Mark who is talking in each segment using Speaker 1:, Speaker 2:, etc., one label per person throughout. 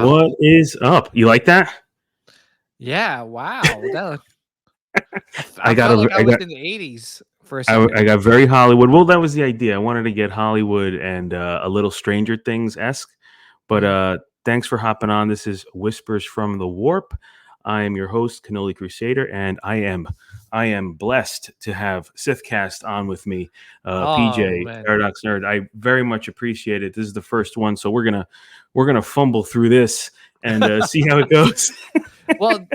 Speaker 1: Wow.
Speaker 2: What is up? You like that?
Speaker 1: Yeah, wow.
Speaker 2: I
Speaker 1: I
Speaker 2: got
Speaker 1: felt
Speaker 2: a,
Speaker 1: like I was in the 80s for a second.
Speaker 2: I got very Hollywood. Well, that was the idea. I wanted to get Hollywood and a little Stranger Things esque. But
Speaker 1: Mhm.
Speaker 2: thanks for hopping on. This is Whispers from the Warp. I am your host, Cannoli Crusader, and I am blessed to have SithCast on with me.
Speaker 1: Oh,
Speaker 2: PJ,
Speaker 1: man.
Speaker 2: Paradox Nerd. I very much appreciate it. This is the first one, so we're gonna fumble through this and see how it goes.
Speaker 1: Well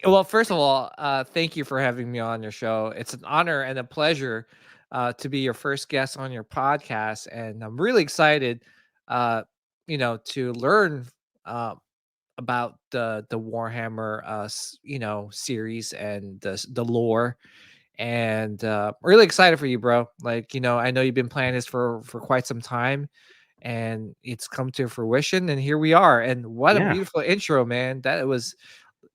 Speaker 1: well, first of all, thank you for having me on your show. It's an honor and a pleasure, to be your first guest on your podcast, and I'm really excited, uh, to learn, uh, about the Warhammer, series and the lore. And really excited for you, bro. Like, I know you've been planning this for quite some time, and it's come to fruition, and here we are. And what a
Speaker 2: Yeah,
Speaker 1: beautiful intro, man. That was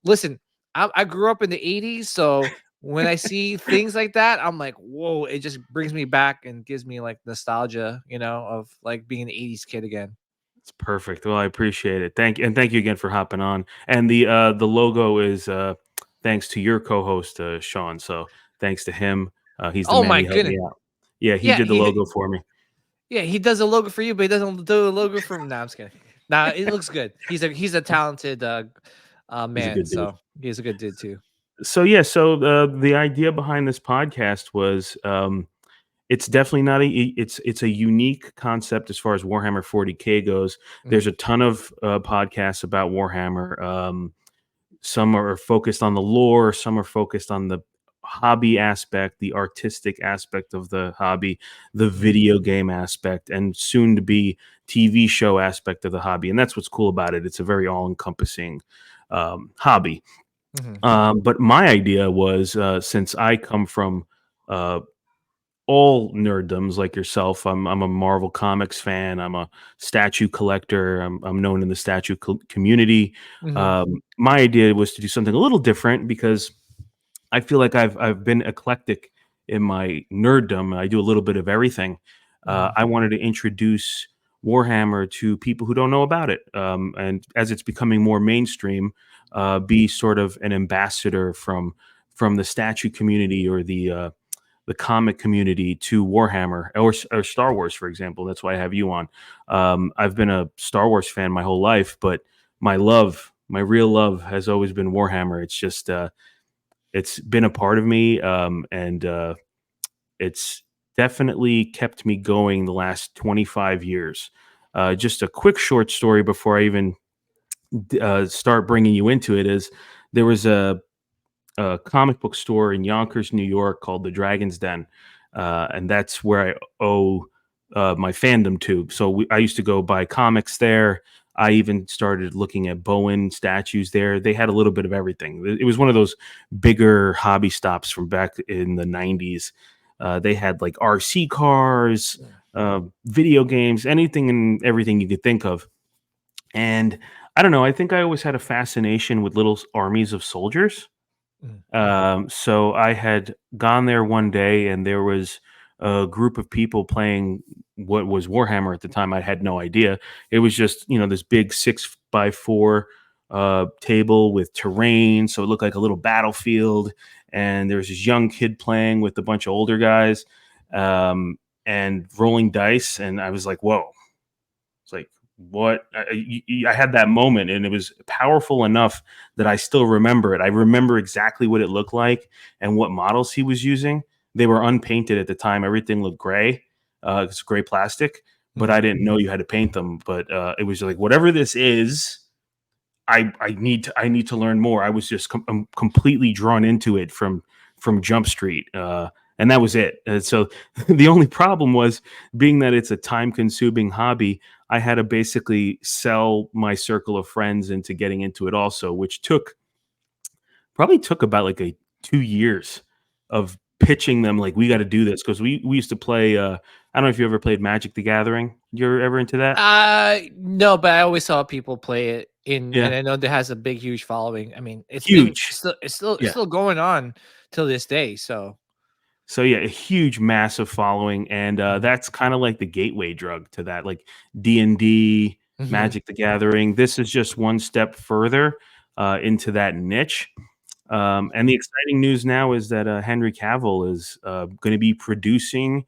Speaker 1: Listen, I grew up in the 80s, so when I see things like that, I'm like, whoa, it just brings me back and gives me like nostalgia, of like being an 80s kid again.
Speaker 2: it's perfect. Well, I appreciate it. Thank you again for hopping on. And the logo is thanks to your co-host Sean. So thanks to him. He's the
Speaker 1: Oh
Speaker 2: man.
Speaker 1: my
Speaker 2: He helped
Speaker 1: goodness.
Speaker 2: me out. Yeah, he
Speaker 1: Yeah,
Speaker 2: did the logo for me.
Speaker 1: he does a logo for you, but he doesn't do a logo for Nah, I'm just kidding. Nah, it looks good. He's a talented
Speaker 2: He's a
Speaker 1: man,
Speaker 2: good dude.
Speaker 1: so he's a good dude too.
Speaker 2: So yeah, so the idea behind this podcast was it's definitely not it's a unique concept as far as Warhammer 40K goes.
Speaker 1: Mhm.
Speaker 2: There's a ton of podcasts about Warhammer. Some are focused on the lore, some are focused on the hobby aspect, the artistic aspect of the hobby, the
Speaker 1: Mhm.
Speaker 2: video game aspect, and soon to be TV show aspect of the hobby. And that's what's cool about it. It's a very all encompassing hobby.
Speaker 1: Mhm.
Speaker 2: But my idea was since I come from uh, all nerddoms like yourself. I'm a Marvel Comics fan. I'm a statue collector. I'm known in the statue community.
Speaker 1: Mhm.
Speaker 2: My idea was to do something a little different because I feel like I've been eclectic in my nerddom. I do a little bit of everything.
Speaker 1: Mhm.
Speaker 2: I wanted to introduce Warhammer to people who don't know about it, and as it's becoming more mainstream, be sort of an ambassador from the statue community or the comic community to Warhammer or Star Wars, for example. That's why I have you on. I've been a Star Wars fan my whole life, but my real love, has always been Warhammer. It's just it's been a part of me, and it's definitely kept me going the last 25 years. Just a quick short story before I even start bringing you into it is there was a comic book store in Yonkers, New York called the Dragon's Den. And that's where I owe my fandom to. So I used to go buy comics there. I even started looking at Bowen statues there. They had a little bit of everything. It was one of those bigger hobby stops from back in the 90s. They had like RC cars, video games, anything and everything you could think of. And I don't know, I think I always had a fascination with little armies of soldiers.
Speaker 1: Mhm.
Speaker 2: So I had gone there one day, and there was a group of people playing what was Warhammer at the time. I had no idea. It was just this big 6x4 table with terrain, so it looked like a little battlefield. And there was this young kid playing with a bunch of older guys, um, and rolling dice. And I was like, "Whoa!" It's like, what? I had that moment, and it was powerful enough that I still remember it. I remember exactly what it looked like and what models he was using. They were unpainted at the time. Everything looked gray. It's gray plastic, but I
Speaker 1: Mhm.
Speaker 2: didn't know you had to paint them. But it was like, whatever this is, I need to learn more. I was just completely drawn into it from Jump Street, and that was it. So the only problem was being that it's a time consuming hobby. I had to basically sell my circle of friends into getting into it also, which probably took about like a 2 years of pitching them like we got to do this because we used to play. I don't know if you ever played Magic the Gathering. You're ever into that?
Speaker 1: No, but I always saw people play it and
Speaker 2: Yeah,
Speaker 1: I know that has a big, huge following. I mean,
Speaker 2: huge.
Speaker 1: it's
Speaker 2: Yeah.
Speaker 1: still going on till this day. So,
Speaker 2: So yeah, a huge, massive following, and
Speaker 1: Mhm.
Speaker 2: that's kind of like the gateway drug to that, like D&D.
Speaker 1: Mhm.
Speaker 2: Magic the Gathering. This is just one step further into that niche. And the exciting news now is that Henry Cavill is going to be producing,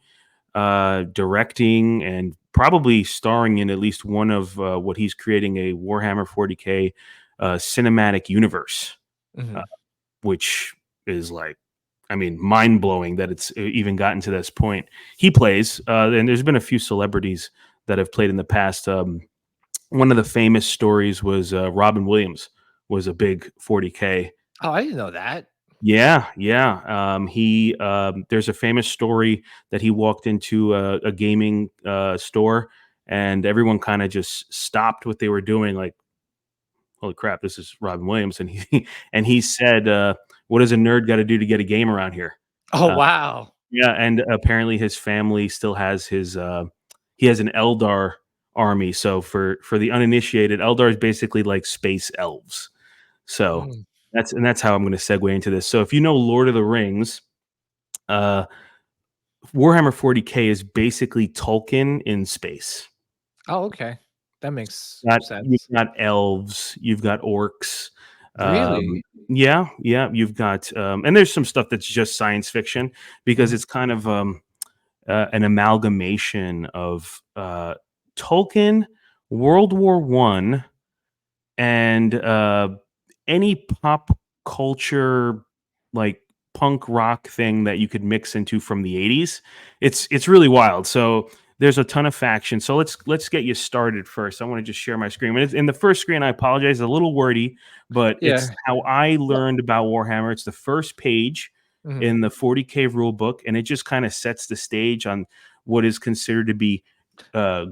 Speaker 2: directing, and probably starring in at least one of what he's creating, a Warhammer 40K cinematic universe, uh,
Speaker 1: Mhm.
Speaker 2: which is like, I mean, mind blowing that it's even gotten to this point. He plays, and there's been a few celebrities that have played in the past. One of the famous stories was Robin Williams was a big 40K.
Speaker 1: Oh, I didn't know that.
Speaker 2: Yeah, yeah. He There's a famous story that he walked into a gaming store, and everyone kind of just stopped what they were doing, like, "Holy crap, this is Robin Williams!" And he and he said, "What does a nerd got to do to get a game around here?"
Speaker 1: Oh,
Speaker 2: Uh,
Speaker 1: wow.
Speaker 2: yeah, and apparently his family still has his. He has an Eldar army. So for the uninitiated, Eldar is basically like space elves. So
Speaker 1: Mm.
Speaker 2: that's how I'm going to segue into this. So if you know Lord of the Rings, uh, Warhammer 40K is basically Tolkien in space.
Speaker 1: Oh, okay. That makes
Speaker 2: You've
Speaker 1: sense.
Speaker 2: got elves, you've got orcs.
Speaker 1: Really?
Speaker 2: Yeah, yeah, you've got, and there's some stuff that's just science fiction because
Speaker 1: Mhm.
Speaker 2: it's kind of an amalgamation of Tolkien, World War One, and any pop culture like punk rock thing that you could mix into from the 80s. It's really wild. So there's a ton of factions. So let's get you started first. I want to just share my screen. And in the first screen, I apologize, a little wordy, but it's
Speaker 1: Yeah.
Speaker 2: how I
Speaker 1: Well,
Speaker 2: learned about Warhammer. It's the first page
Speaker 1: mhm.
Speaker 2: in the 40K rule book, and it just kind of sets the stage on what is considered to be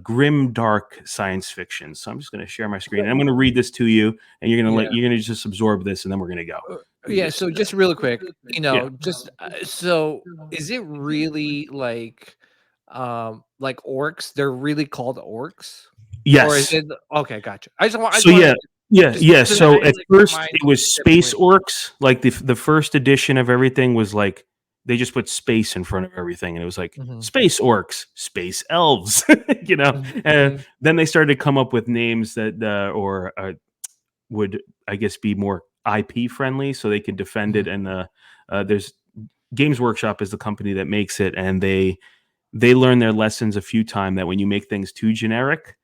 Speaker 2: grim, dark science fiction. So I'm just going to share my screen, and I'm going to read this to you, and
Speaker 1: Yeah.
Speaker 2: you're going to just absorb this, and then we're going to go.
Speaker 1: Uh,
Speaker 2: Let me
Speaker 1: yeah,
Speaker 2: just
Speaker 1: so just real quick,
Speaker 2: yeah.
Speaker 1: just so is it really like orcs? They're really called orcs? Or is
Speaker 2: Yes.
Speaker 1: it okay, gotcha. I
Speaker 2: So
Speaker 1: just wanna
Speaker 2: yeah, yeah,
Speaker 1: just
Speaker 2: yeah.
Speaker 1: because
Speaker 2: So
Speaker 1: I
Speaker 2: at
Speaker 1: like my
Speaker 2: first
Speaker 1: mind
Speaker 2: it was
Speaker 1: gets
Speaker 2: space
Speaker 1: away.
Speaker 2: orcs. Like the first edition of everything was like they just put space in front of everything, and it was like
Speaker 1: Mhm.
Speaker 2: space orcs, space elves, you know.
Speaker 1: Mhm,
Speaker 2: And
Speaker 1: mhm,
Speaker 2: then they started to come up with names that or would, I guess, be more IP friendly, so they could defend it.
Speaker 1: mhm,
Speaker 2: And there's Games Workshop is the company that makes it, and they learned their lessons a few times that when you make things too generic,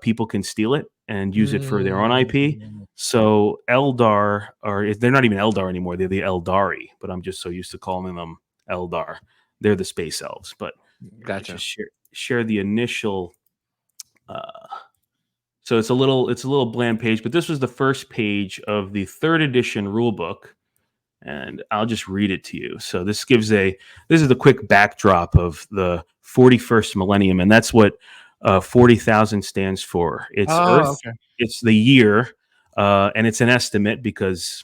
Speaker 2: people can steal it and use it for their own IP.
Speaker 1: mm.
Speaker 2: So Eldar, or they're not even Eldar anymore; they're the Eldari. But I'm just so used to calling them Eldar. They're the space elves. But let me
Speaker 1: Gotcha.
Speaker 2: just share the initial. Uh, so it's a little bland page, but this was the first page of the third edition rule book, and I'll just read it to you. So this is the quick backdrop of the 41st millennium, and that's what 40,000 stands for. It's
Speaker 1: Oh,
Speaker 2: Earth,
Speaker 1: okay.
Speaker 2: it's the year, and it's an estimate because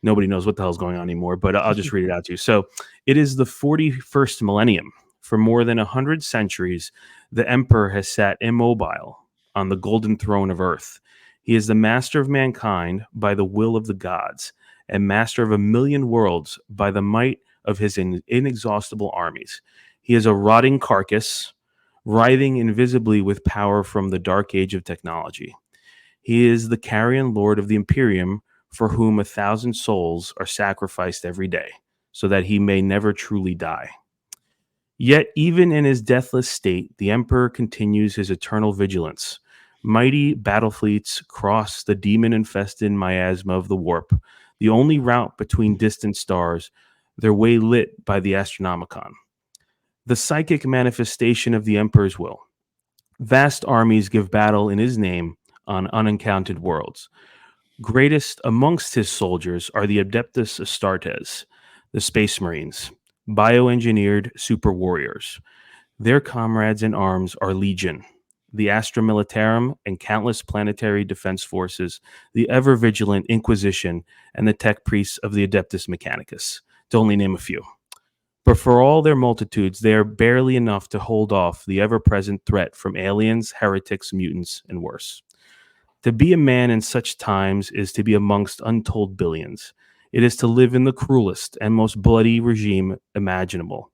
Speaker 2: nobody knows what the hell's going on anymore. But I'll just read it out to you. So it is the 41st millennium. For more than 100 centuries, the emperor has sat immobile on the golden throne of Earth. He is the master of mankind by the will of the gods and master of a million worlds by the might of his inexhaustible armies. He is a rotting carcass, writhing invisibly with power from the dark age of technology. He is the carrion lord of the Imperium, for whom 1,000 souls are sacrificed every day, so that he may never truly die. Yet, even in his deathless state, the Emperor continues his eternal vigilance. Mighty battle fleets cross the demon infested miasma of the warp, the only route between distant stars, their way lit by the Astronomicon. The psychic manifestation of the Emperor's will. Vast armies give battle in his name on unencountered worlds. Greatest amongst his soldiers are the Adeptus Astartes, the Space Marines, bioengineered super warriors. Their comrades in arms are Legion, the Astra Militarum, and countless planetary defense forces, the ever vigilant Inquisition, and the tech priests of the Adeptus Mechanicus, to only name a few. But for all their multitudes, they are barely enough to hold off the ever present threat from aliens, heretics, mutants, and worse. To be a man in such times is to be amongst untold billions. It is to live in the cruelest and most bloody regime imaginable.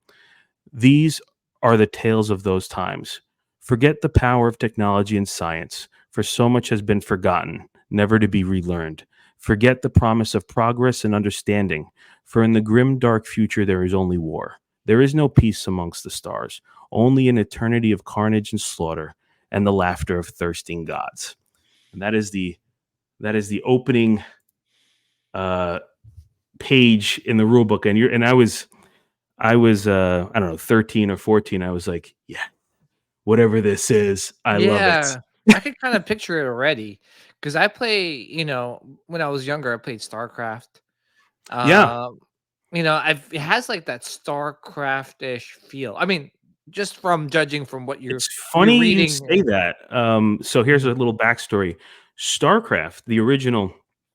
Speaker 2: These are the tales of those times. Forget the power of technology and science. for so much has been forgotten, never to be relearned. Forget the promise of progress and understanding, for in the grim dark future there is only war. There is no peace amongst the stars, only an eternity of carnage and slaughter, and the laughter of thirsting gods. And that is the opening uh, page in the rule book. And I was I don't know, 13 or 14. I was like, yeah, whatever this is, I love it.
Speaker 1: Yeah, I could kind of picture it already because I play, when I was younger, I played StarCraft.
Speaker 2: Yeah,
Speaker 1: Um, it has like that StarCraft-ish feel. I mean, just from judging from what
Speaker 2: it's
Speaker 1: you're
Speaker 2: funny you
Speaker 1: reading.
Speaker 2: say that. So here's a
Speaker 1: Mhm,
Speaker 2: little backstory. StarCraft, the original,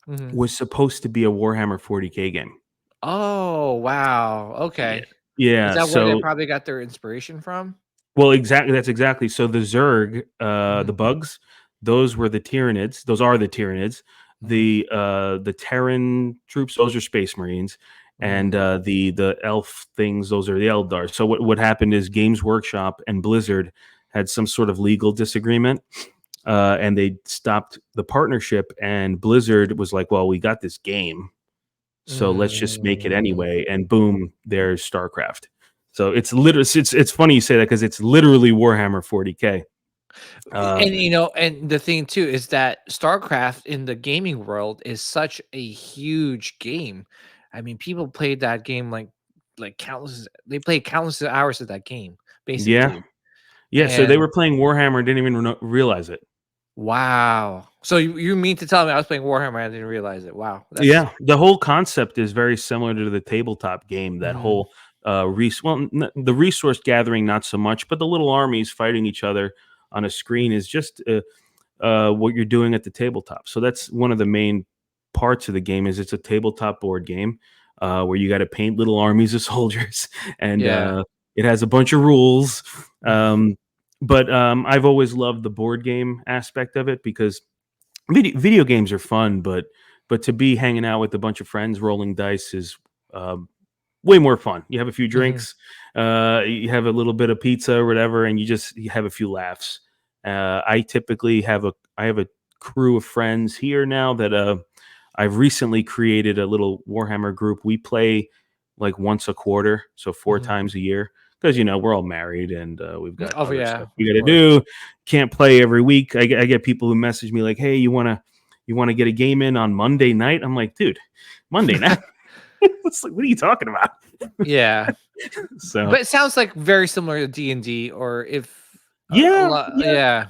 Speaker 1: mhm.
Speaker 2: was supposed to be a Warhammer 40K game.
Speaker 1: Oh, wow.
Speaker 2: Yeah.
Speaker 1: Okay. Is
Speaker 2: Yeah.
Speaker 1: that where they
Speaker 2: So,
Speaker 1: probably got their inspiration from?
Speaker 2: well, exactly. That's exactly. So the Zerg, the
Speaker 1: Mhm,
Speaker 2: bugs, those were the Tyranids. Those are the Tyranids.
Speaker 1: mhm,
Speaker 2: The Terran troops, those are Space Marines,
Speaker 1: mhm,
Speaker 2: and the elf things, those are the Eldar. So what happened is Games Workshop and Blizzard had some sort of legal disagreement, and they stopped the partnership. And Blizzard was like, "Well, we got this game, so let's just make it
Speaker 1: mm.
Speaker 2: anyway." And boom, there's StarCraft. So it's literally it's funny you say that because it's literally Warhammer 40K. Uh,
Speaker 1: And the thing too is that StarCraft in the gaming world is such a huge game. I mean, people played that game like countless. They played countless hours of that game,
Speaker 2: yeah,
Speaker 1: basically.
Speaker 2: yeah. So they
Speaker 1: And
Speaker 2: were playing Warhammer and didn't even realize it.
Speaker 1: wow, so you mean to tell me I was playing Warhammer? I didn't realize it. Wow, that's
Speaker 2: Yeah, the whole concept is very similar to the tabletop game. That
Speaker 1: mhm,
Speaker 2: whole the resource gathering, not so much, but the little armies fighting each other on a screen is just what you're doing at the tabletop. So that's one of the main parts of the game. Is it's a tabletop board game where you got to paint little armies of soldiers, and
Speaker 1: yeah.
Speaker 2: it has a bunch of rules. Um, but I've always loved the board game aspect of it because video games are fun, but to be hanging out with a bunch of friends rolling dice is um, way more fun. You have a few
Speaker 1: Mhm,
Speaker 2: drinks, you have a little bit of pizza or whatever, and you have a few laughs. I have a crew of friends here now that I've recently created a little Warhammer group. We play like once a quarter, so four
Speaker 1: mhm.
Speaker 2: times a year, because we're all married and we've got
Speaker 1: Oh
Speaker 2: other
Speaker 1: yeah,
Speaker 2: stuff we
Speaker 1: of
Speaker 2: got to
Speaker 1: course.
Speaker 2: do. Can't play every week. I get people who message me like, "Hey, you wanna get a game in on Monday night?" I'm like, "Dude, Monday night? It's like, what are you talking about?"
Speaker 1: Yeah,
Speaker 2: So
Speaker 1: but it sounds like very similar to D&D, or if a
Speaker 2: yeah,
Speaker 1: lot.
Speaker 2: yeah.
Speaker 1: Yeah,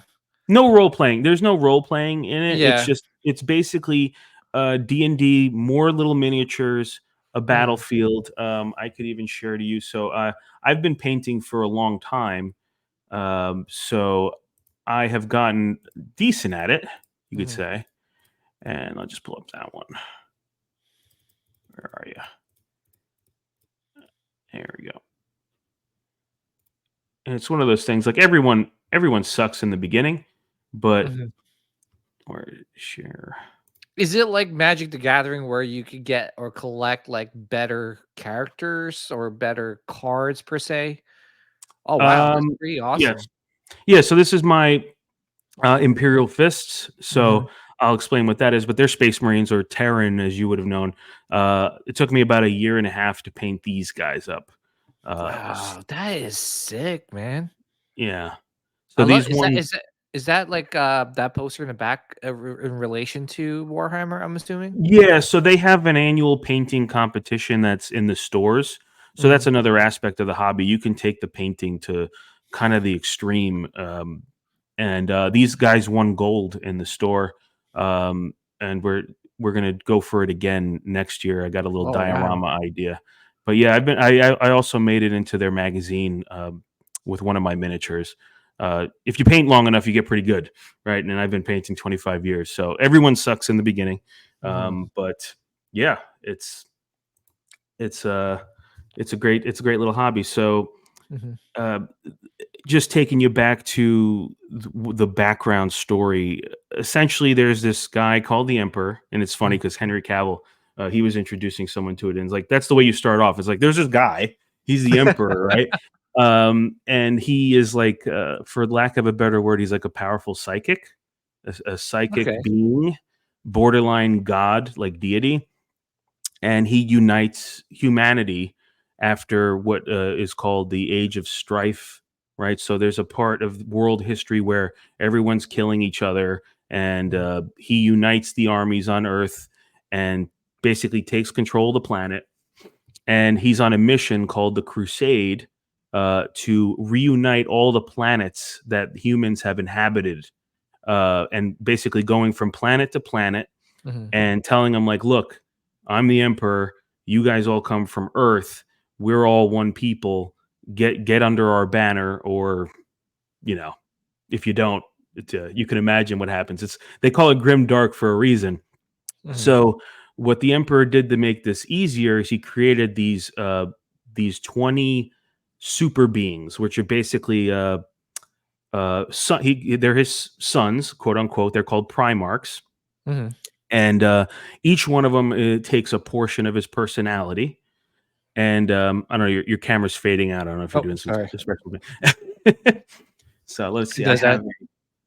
Speaker 2: No role playing. There's no role playing in it.
Speaker 1: yeah.
Speaker 2: It's basically D&D, more little miniatures, a
Speaker 1: Mhm,
Speaker 2: battlefield. I could even share to you. So I've been painting for a long time. So I have gotten decent at it, you could
Speaker 1: mhm.
Speaker 2: say. And I'll just pull up that one. Where are you? There we go. And it's one of those things like everyone sucks in the beginning, but
Speaker 1: Mhm.
Speaker 2: or share.
Speaker 1: Is it like Magic the Gathering where you could get or collect like better characters or better cards per se? Oh wow, that's pretty
Speaker 2: Yes.
Speaker 1: awesome.
Speaker 2: Yeah, so this is my Imperial Fists.
Speaker 1: Mhm.
Speaker 2: So I'll explain what that is, but they're Space Marines or Terran, as you would have known. It took me about a year and a half to paint these guys up.
Speaker 1: Wow, that is sick, man.
Speaker 2: Yeah.
Speaker 1: I
Speaker 2: So
Speaker 1: love
Speaker 2: these ones,
Speaker 1: is that like that poster in the back in relation to Warhammer, I'm assuming?
Speaker 2: yeah. So they have an annual painting competition that's in the stores. So that's
Speaker 1: Mhm.
Speaker 2: another aspect of the hobby. You can take the painting to kind of the extreme. And these guys won gold in the store, and we're gonna go for it again next year. I got a little
Speaker 1: Oh wow.
Speaker 2: diorama idea, but yeah, I also made it into their magazine with one of my miniatures. If you paint long enough, you get pretty good, right? And I've been painting 25 years, so everyone sucks in the beginning,
Speaker 1: Mhm.
Speaker 2: but yeah, it's uh it's a great little hobby. So.
Speaker 1: Mhm.
Speaker 2: Uh, just taking you back to the background story. Essentially, there's this guy called the Emperor, and it's funny
Speaker 1: Mhm.
Speaker 2: because Henry Cavill, he was introducing someone to it, and it's like that's the way you start off. It's like there's this guy, he's the Emperor, right? And he is like, for lack of a better word, he's like a powerful psychic. a psychic
Speaker 1: Okay.
Speaker 2: being, borderline god, like deity, and he unites humanity after what is called the Age of Strife. Right, so there's a part of world history where everyone's killing each other, and
Speaker 1: Mhm.
Speaker 2: he unites the armies on Earth and basically takes control of the planet. And he's on a mission called the Crusade to reunite all the planets that humans have inhabited, and basically going from planet to planet
Speaker 1: Mhm.
Speaker 2: and telling them, like, look, I'm the emperor, you guys all come from Earth, we're all one people, get under our banner, or you know, if you don't, you can imagine what happens. They call it grim dark for a reason.
Speaker 1: Mhm.
Speaker 2: So what the emperor did to make this easier is he created these 20 super beings, which are basically they're his sons, quote unquote. They're called Primarchs,
Speaker 1: Mhm.
Speaker 2: and each one of them takes a portion of his personality. And I don't know, your camera's fading out. I don't know if you're
Speaker 1: Oh,
Speaker 2: doing some
Speaker 1: sorry.
Speaker 2: special thing. So let's
Speaker 1: It
Speaker 2: see. I
Speaker 1: does that?
Speaker 2: have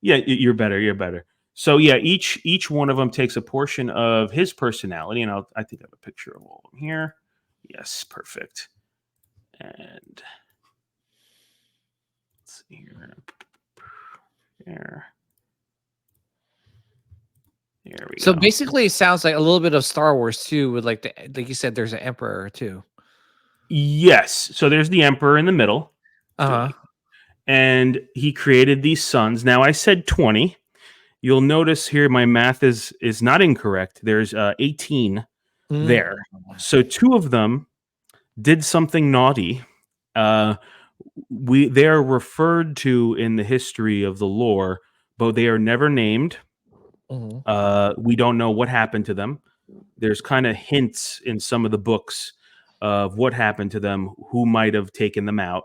Speaker 2: Yeah, you're better. You're better. So yeah, each one of them takes a portion of his personality, and I think I have a picture of all of them here. Yes, perfect. And let's see here. There, there we
Speaker 1: So
Speaker 2: go.
Speaker 1: basically, it sounds like a little bit of Star Wars too, with like you said, there's an emperor too.
Speaker 2: Yes. So there's the emperor in the middle,
Speaker 1: Uh-huh.
Speaker 2: and he created these sons. Now I said 20. You'll notice here my math is not incorrect. There's 18 there.
Speaker 1: Mm.
Speaker 2: So two of them did something naughty. Uh, they are referred to in the history of the lore, but they are never named.
Speaker 1: Mhm.
Speaker 2: We don't know what happened to them. There's kind of hints in some of the books of what happened to them, who might have taken them out.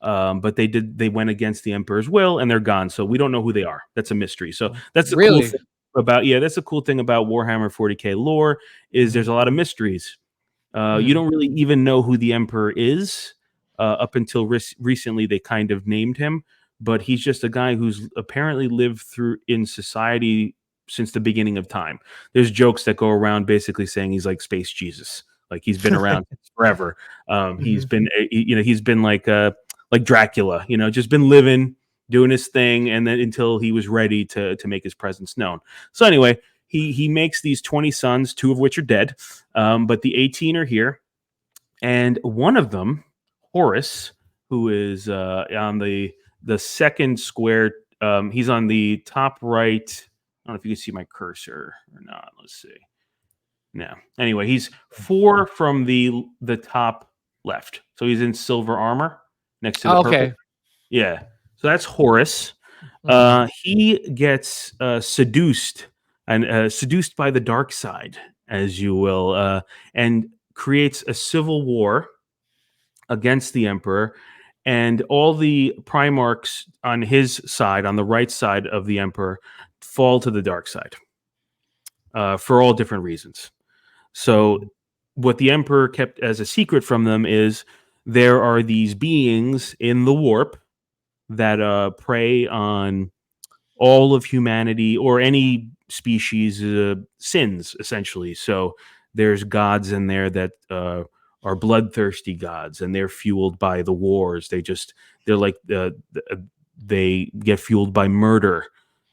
Speaker 2: But they went against the emperor's will, and they're gone. So we don't know who they are. That's a mystery. So that's the cool
Speaker 1: Really?
Speaker 2: thing that's the cool thing about Warhammer 40K lore, is
Speaker 1: Mhm.
Speaker 2: there's a lot of mysteries. You
Speaker 1: Mhm.
Speaker 2: don't really even know who the emperor is up until recently. They kind of named him, but he's just a guy who's apparently lived through in society since the beginning of time. There's jokes that go around basically saying he's like Space Jesus, like he's been around forever. He's
Speaker 1: Mhm.
Speaker 2: been, he's been like Dracula, just been living, doing his thing, and then until he was ready to make his presence known. So anyway, he makes these 20 sons, two of which are dead, but the 18 are here, and one of them, Horus, who is on the second square. He's on the top right. I don't know if you can see my cursor or not. Let's see. No. Anyway, he's 4 from the top left. So he's in silver armor next to the
Speaker 1: Oh,
Speaker 2: purple.
Speaker 1: okay.
Speaker 2: Yeah. So that's Horus.
Speaker 1: Mhm.
Speaker 2: He gets seduced by the dark side, as you will, and creates a civil war against the emperor. And all the Primarchs on his side, on the right side of the emperor, fall to the dark side for all different reasons. So,
Speaker 1: Mhm.
Speaker 2: what the emperor kept as a secret from them is there are these beings in the warp that prey on all of humanity or any species sins, essentially. So there's gods in there that are bloodthirsty gods, and they're fueled by the wars. They're like they get fueled by murder.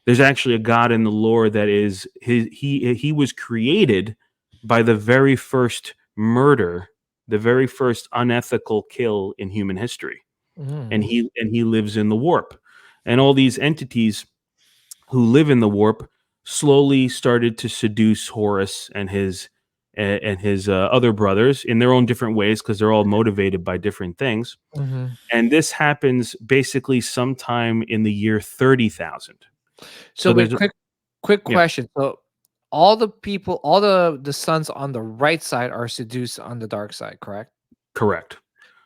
Speaker 2: There's actually a god in the lore that is he was created by the very first murder, the very first unethical kill in human history, and
Speaker 1: Mhm.
Speaker 2: he lives in the warp, and all these entities who live in the warp slowly started to seduce Horus and his other brothers in their own different ways, because they're all motivated by different things.
Speaker 1: Mhm.
Speaker 2: And this happens basically sometime in the year 30,000.
Speaker 1: So
Speaker 2: So
Speaker 1: wait,
Speaker 2: there's
Speaker 1: quick
Speaker 2: yeah,
Speaker 1: question. So all the people, all the sons on the right side are seduced on the dark side, correct?
Speaker 2: correct.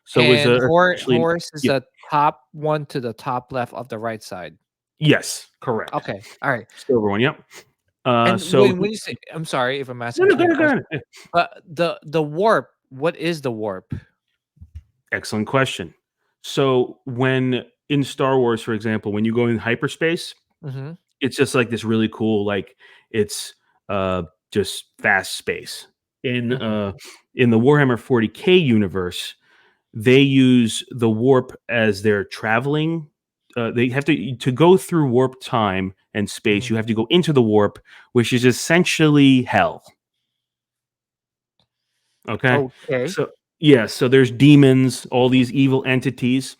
Speaker 2: So it was
Speaker 1: And
Speaker 2: essentially
Speaker 1: Horus is
Speaker 2: yeah,
Speaker 1: the top one to the top left of the right side.
Speaker 2: yes, correct.
Speaker 1: Okay, all right.
Speaker 2: Silver one, yep.
Speaker 1: And
Speaker 2: So
Speaker 1: when you say, I'm sorry if I'm
Speaker 2: no,
Speaker 1: asking
Speaker 2: no,
Speaker 1: too many
Speaker 2: go
Speaker 1: questions,
Speaker 2: ahead, go ahead.
Speaker 1: but the warp, what is the warp?
Speaker 2: Excellent question. So when in Star Wars, for example, when you go in hyperspace,
Speaker 1: Mhm.
Speaker 2: It's just like this really cool, like it's uh just fast space. In
Speaker 1: Mhm,
Speaker 2: uh in the Warhammer 40K universe, they use the warp as their traveling. They have to go through warp time and space.
Speaker 1: mhm.
Speaker 2: You have to go into the warp, which is essentially hell. Okay,
Speaker 1: Okay.
Speaker 2: so yeah, so there's demons, all these evil entities.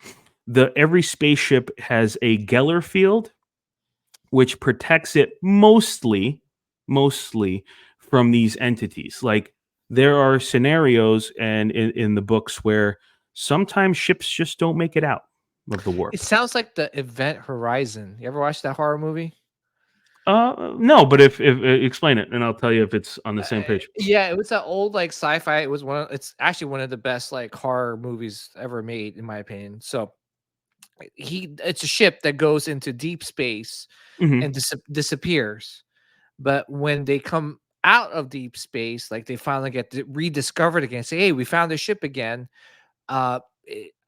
Speaker 2: The every spaceship has a Geller field, which protects it mostly from these entities. Like there are scenarios and in the books where sometimes ships just don't make it out of the
Speaker 1: It
Speaker 2: warp.
Speaker 1: sounds like the Event Horizon. You ever watch that horror movie?
Speaker 2: No, but if explain it, and I'll tell you if it's on the same page.
Speaker 1: Yeah, it was that old, like, sci-fi. It was it's actually one of the best, like, horror movies ever made, in my opinion. So, it's a ship that goes into deep space
Speaker 2: Hmm.
Speaker 1: and disappears. But when they come out of deep space, like, they finally get rediscovered again, say, "Hey, we found the ship again."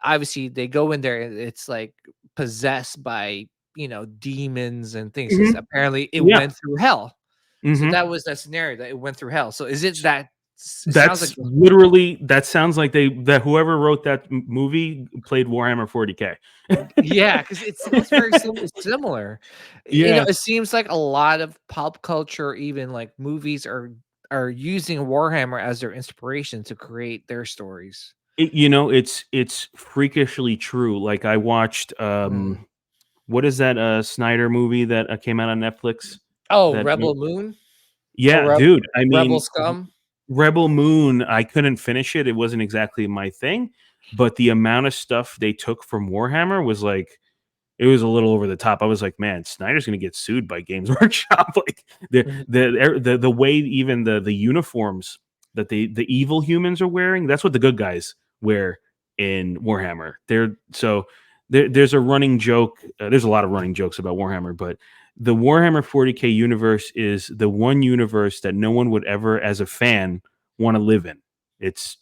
Speaker 1: Obviously, they go in there and it's, like, possessed by, demons and things, 'cause
Speaker 2: Hmm.
Speaker 1: apparently it
Speaker 2: Yeah.
Speaker 1: went through hell. So
Speaker 2: Hmm.
Speaker 1: that was that scenario that it went through hell. So is it that it sounds like
Speaker 2: That's literally that sounds like that whoever wrote that movie played Warhammer 40K.
Speaker 1: yeah, because it sounds very similar.
Speaker 2: Yeah.
Speaker 1: It seems like a lot of pop culture, even, like, movies are using Warhammer as their inspiration to create their stories.
Speaker 2: It's freakishly true. Like I watched
Speaker 1: Mm.
Speaker 2: what is that Snyder movie that came out on Netflix
Speaker 1: Oh,
Speaker 2: that
Speaker 1: Rebel Moon? Or
Speaker 2: yeah, dude. I
Speaker 1: Rebel
Speaker 2: mean,
Speaker 1: Scum?
Speaker 2: Rebel Moon, I couldn't finish it. It wasn't exactly my thing, but the amount of stuff they took from Warhammer was like it was a little over the top. I was like, man, Snyder's gonna get sued by Games Workshop. Like
Speaker 1: Mhm.
Speaker 2: the way even the uniforms that the evil humans are wearing, that's what the good guys wear in Warhammer. There's a running joke. There's a lot of running jokes about Warhammer, but the Warhammer 40K universe is the one universe that no one would ever, as a fan, want to live in. It's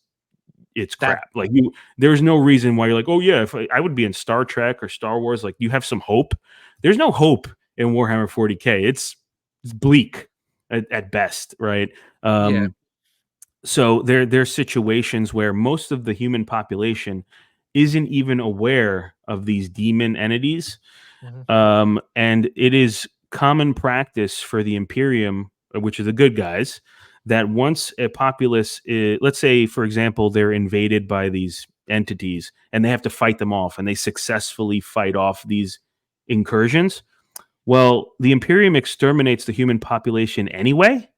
Speaker 2: it's
Speaker 1: That
Speaker 2: crap. Like there's no reason why you're like, oh yeah, if I would be in Star Trek or Star Wars. Like you have some hope. There's no hope in Warhammer 40K. It's bleak at best, right?
Speaker 1: yeah.
Speaker 2: Um, so there's situations where most of the human population isn't even aware of these demon entities,
Speaker 1: Mhm.
Speaker 2: and it is common practice for the Imperium, which are the good guys, that once a populace, let's say, for example, they're invaded by these entities and they have to fight them off and they successfully fight off these incursions. Well, the Imperium exterminates the human population anyway,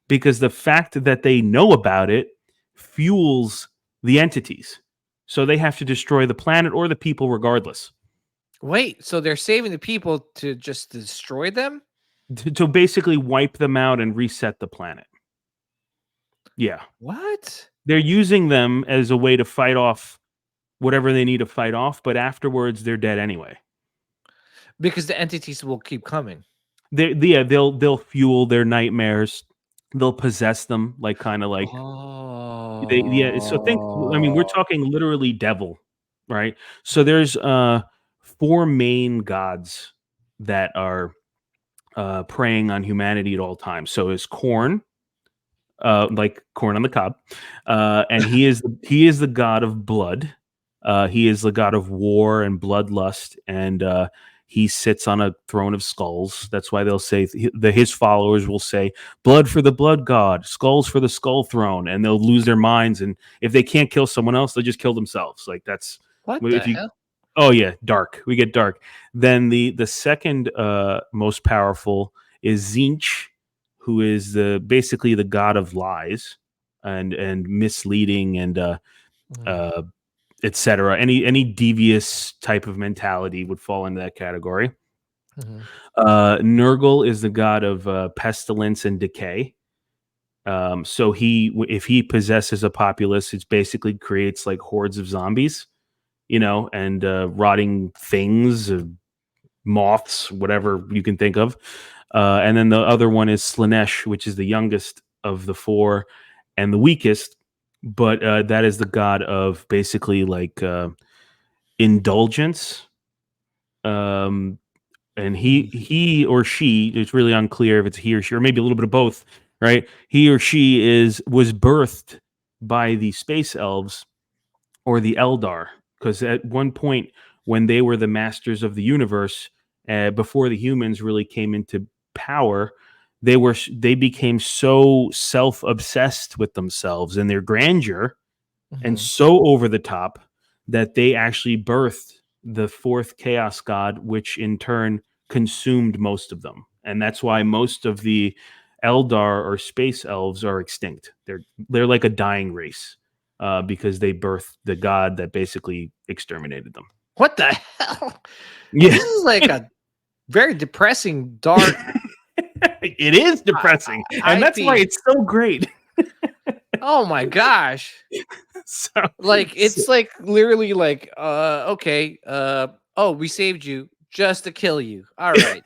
Speaker 2: because the fact that they know about it fuels the entities. So they have to destroy the planet or the people regardless.
Speaker 1: Wait, so they're saving the people to just destroy them?
Speaker 2: To basically wipe them out and reset the planet. Yeah.
Speaker 1: What?
Speaker 2: They're using them as a way to fight off whatever they need to fight off, but afterwards they're dead anyway.
Speaker 1: Because the entities will keep coming.
Speaker 2: They'll fuel their nightmares. They'll possess them like kind of like they yeah, so think I mean we're
Speaker 1: Oh.
Speaker 2: talking literally devil, right? So there's four main gods that are preying on humanity at all times. So is corn, like corn on the cob, and he is the god of blood. He is the god of war and bloodlust, and he sits on a throne of skulls. That's why they'll say his followers will say, "Blood for the blood god, skulls for the skull throne," and they'll lose their minds. And if they can't kill someone else, they'll just kill themselves. Like that's
Speaker 1: What the
Speaker 2: if you.
Speaker 1: hell?
Speaker 2: Oh yeah, dark. We get dark. Then the second most powerful is Zinch, who is the basically the god of lies and misleading and
Speaker 1: Mhm,
Speaker 2: uh etc. Any devious type of mentality would fall into that category.
Speaker 1: mhm.
Speaker 2: Nurgle is the god of pestilence and decay. So if he possesses a populace, it basically creates like hordes of zombies, and rotting things, moths, whatever you can think of. And then the other one is Slanesh, which is the youngest of the four and the weakest, but that is the god of basically like indulgence, um, and
Speaker 1: Mhm.
Speaker 2: he or she, it's really unclear if it's he or she or maybe a little bit of both, right? He or she was birthed by the space elves or the Eldar, because at one point when they were the masters of the universe, before the humans really came into power, they became so self obsessed with themselves and their grandeur and
Speaker 1: Mhm.
Speaker 2: so over the top that they actually birthed the fourth chaos god, which in turn consumed most of them. And that's why most of the Eldar or space elves are extinct. They're like a dying race because they birthed the god that basically exterminated them.
Speaker 1: What the hell?
Speaker 2: Yeah.
Speaker 1: This is like a very depressing, dark
Speaker 2: It is depressing. And that's why
Speaker 1: IP.
Speaker 2: it's so great.
Speaker 1: Oh my gosh.
Speaker 2: so,
Speaker 1: Like
Speaker 2: so
Speaker 1: it's like literally like okay, oh, we saved you just to kill you. All right.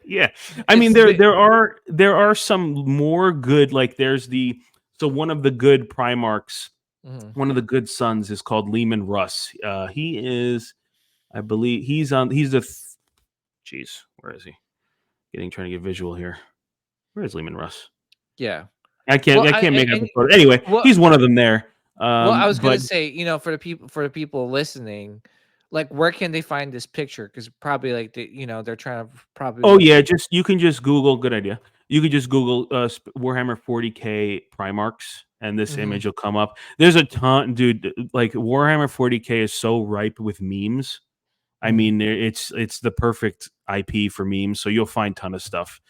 Speaker 2: yeah, I mean
Speaker 1: It's bit
Speaker 2: there are some more good, like there's the so one of the good Primarchs,
Speaker 1: mhm.
Speaker 2: one of the good sons is called Lehman Russ. He is, I believe he's the jeez, where is he? Trying to get visual here. Where is Lehman Russ?
Speaker 1: Yeah.
Speaker 2: I can't
Speaker 1: Well,
Speaker 2: I
Speaker 1: I
Speaker 2: can't make out
Speaker 1: and
Speaker 2: the photo. Anyway,
Speaker 1: well
Speaker 2: he's one of them there.
Speaker 1: well, I was
Speaker 2: But
Speaker 1: gonna say, for the people listening, like where can they find this picture? Because probably like they're trying to probably
Speaker 2: oh
Speaker 1: look
Speaker 2: yeah,
Speaker 1: for
Speaker 2: just you can just Google. Good idea. You could just Google Warhammer 40K Primarchs, and this
Speaker 1: mhm,
Speaker 2: image will come up. There's a ton, dude. Like Warhammer 40K is so ripe with memes. I
Speaker 1: mhm,
Speaker 2: mean, it's the perfect IP for memes. So you'll find ton of stuff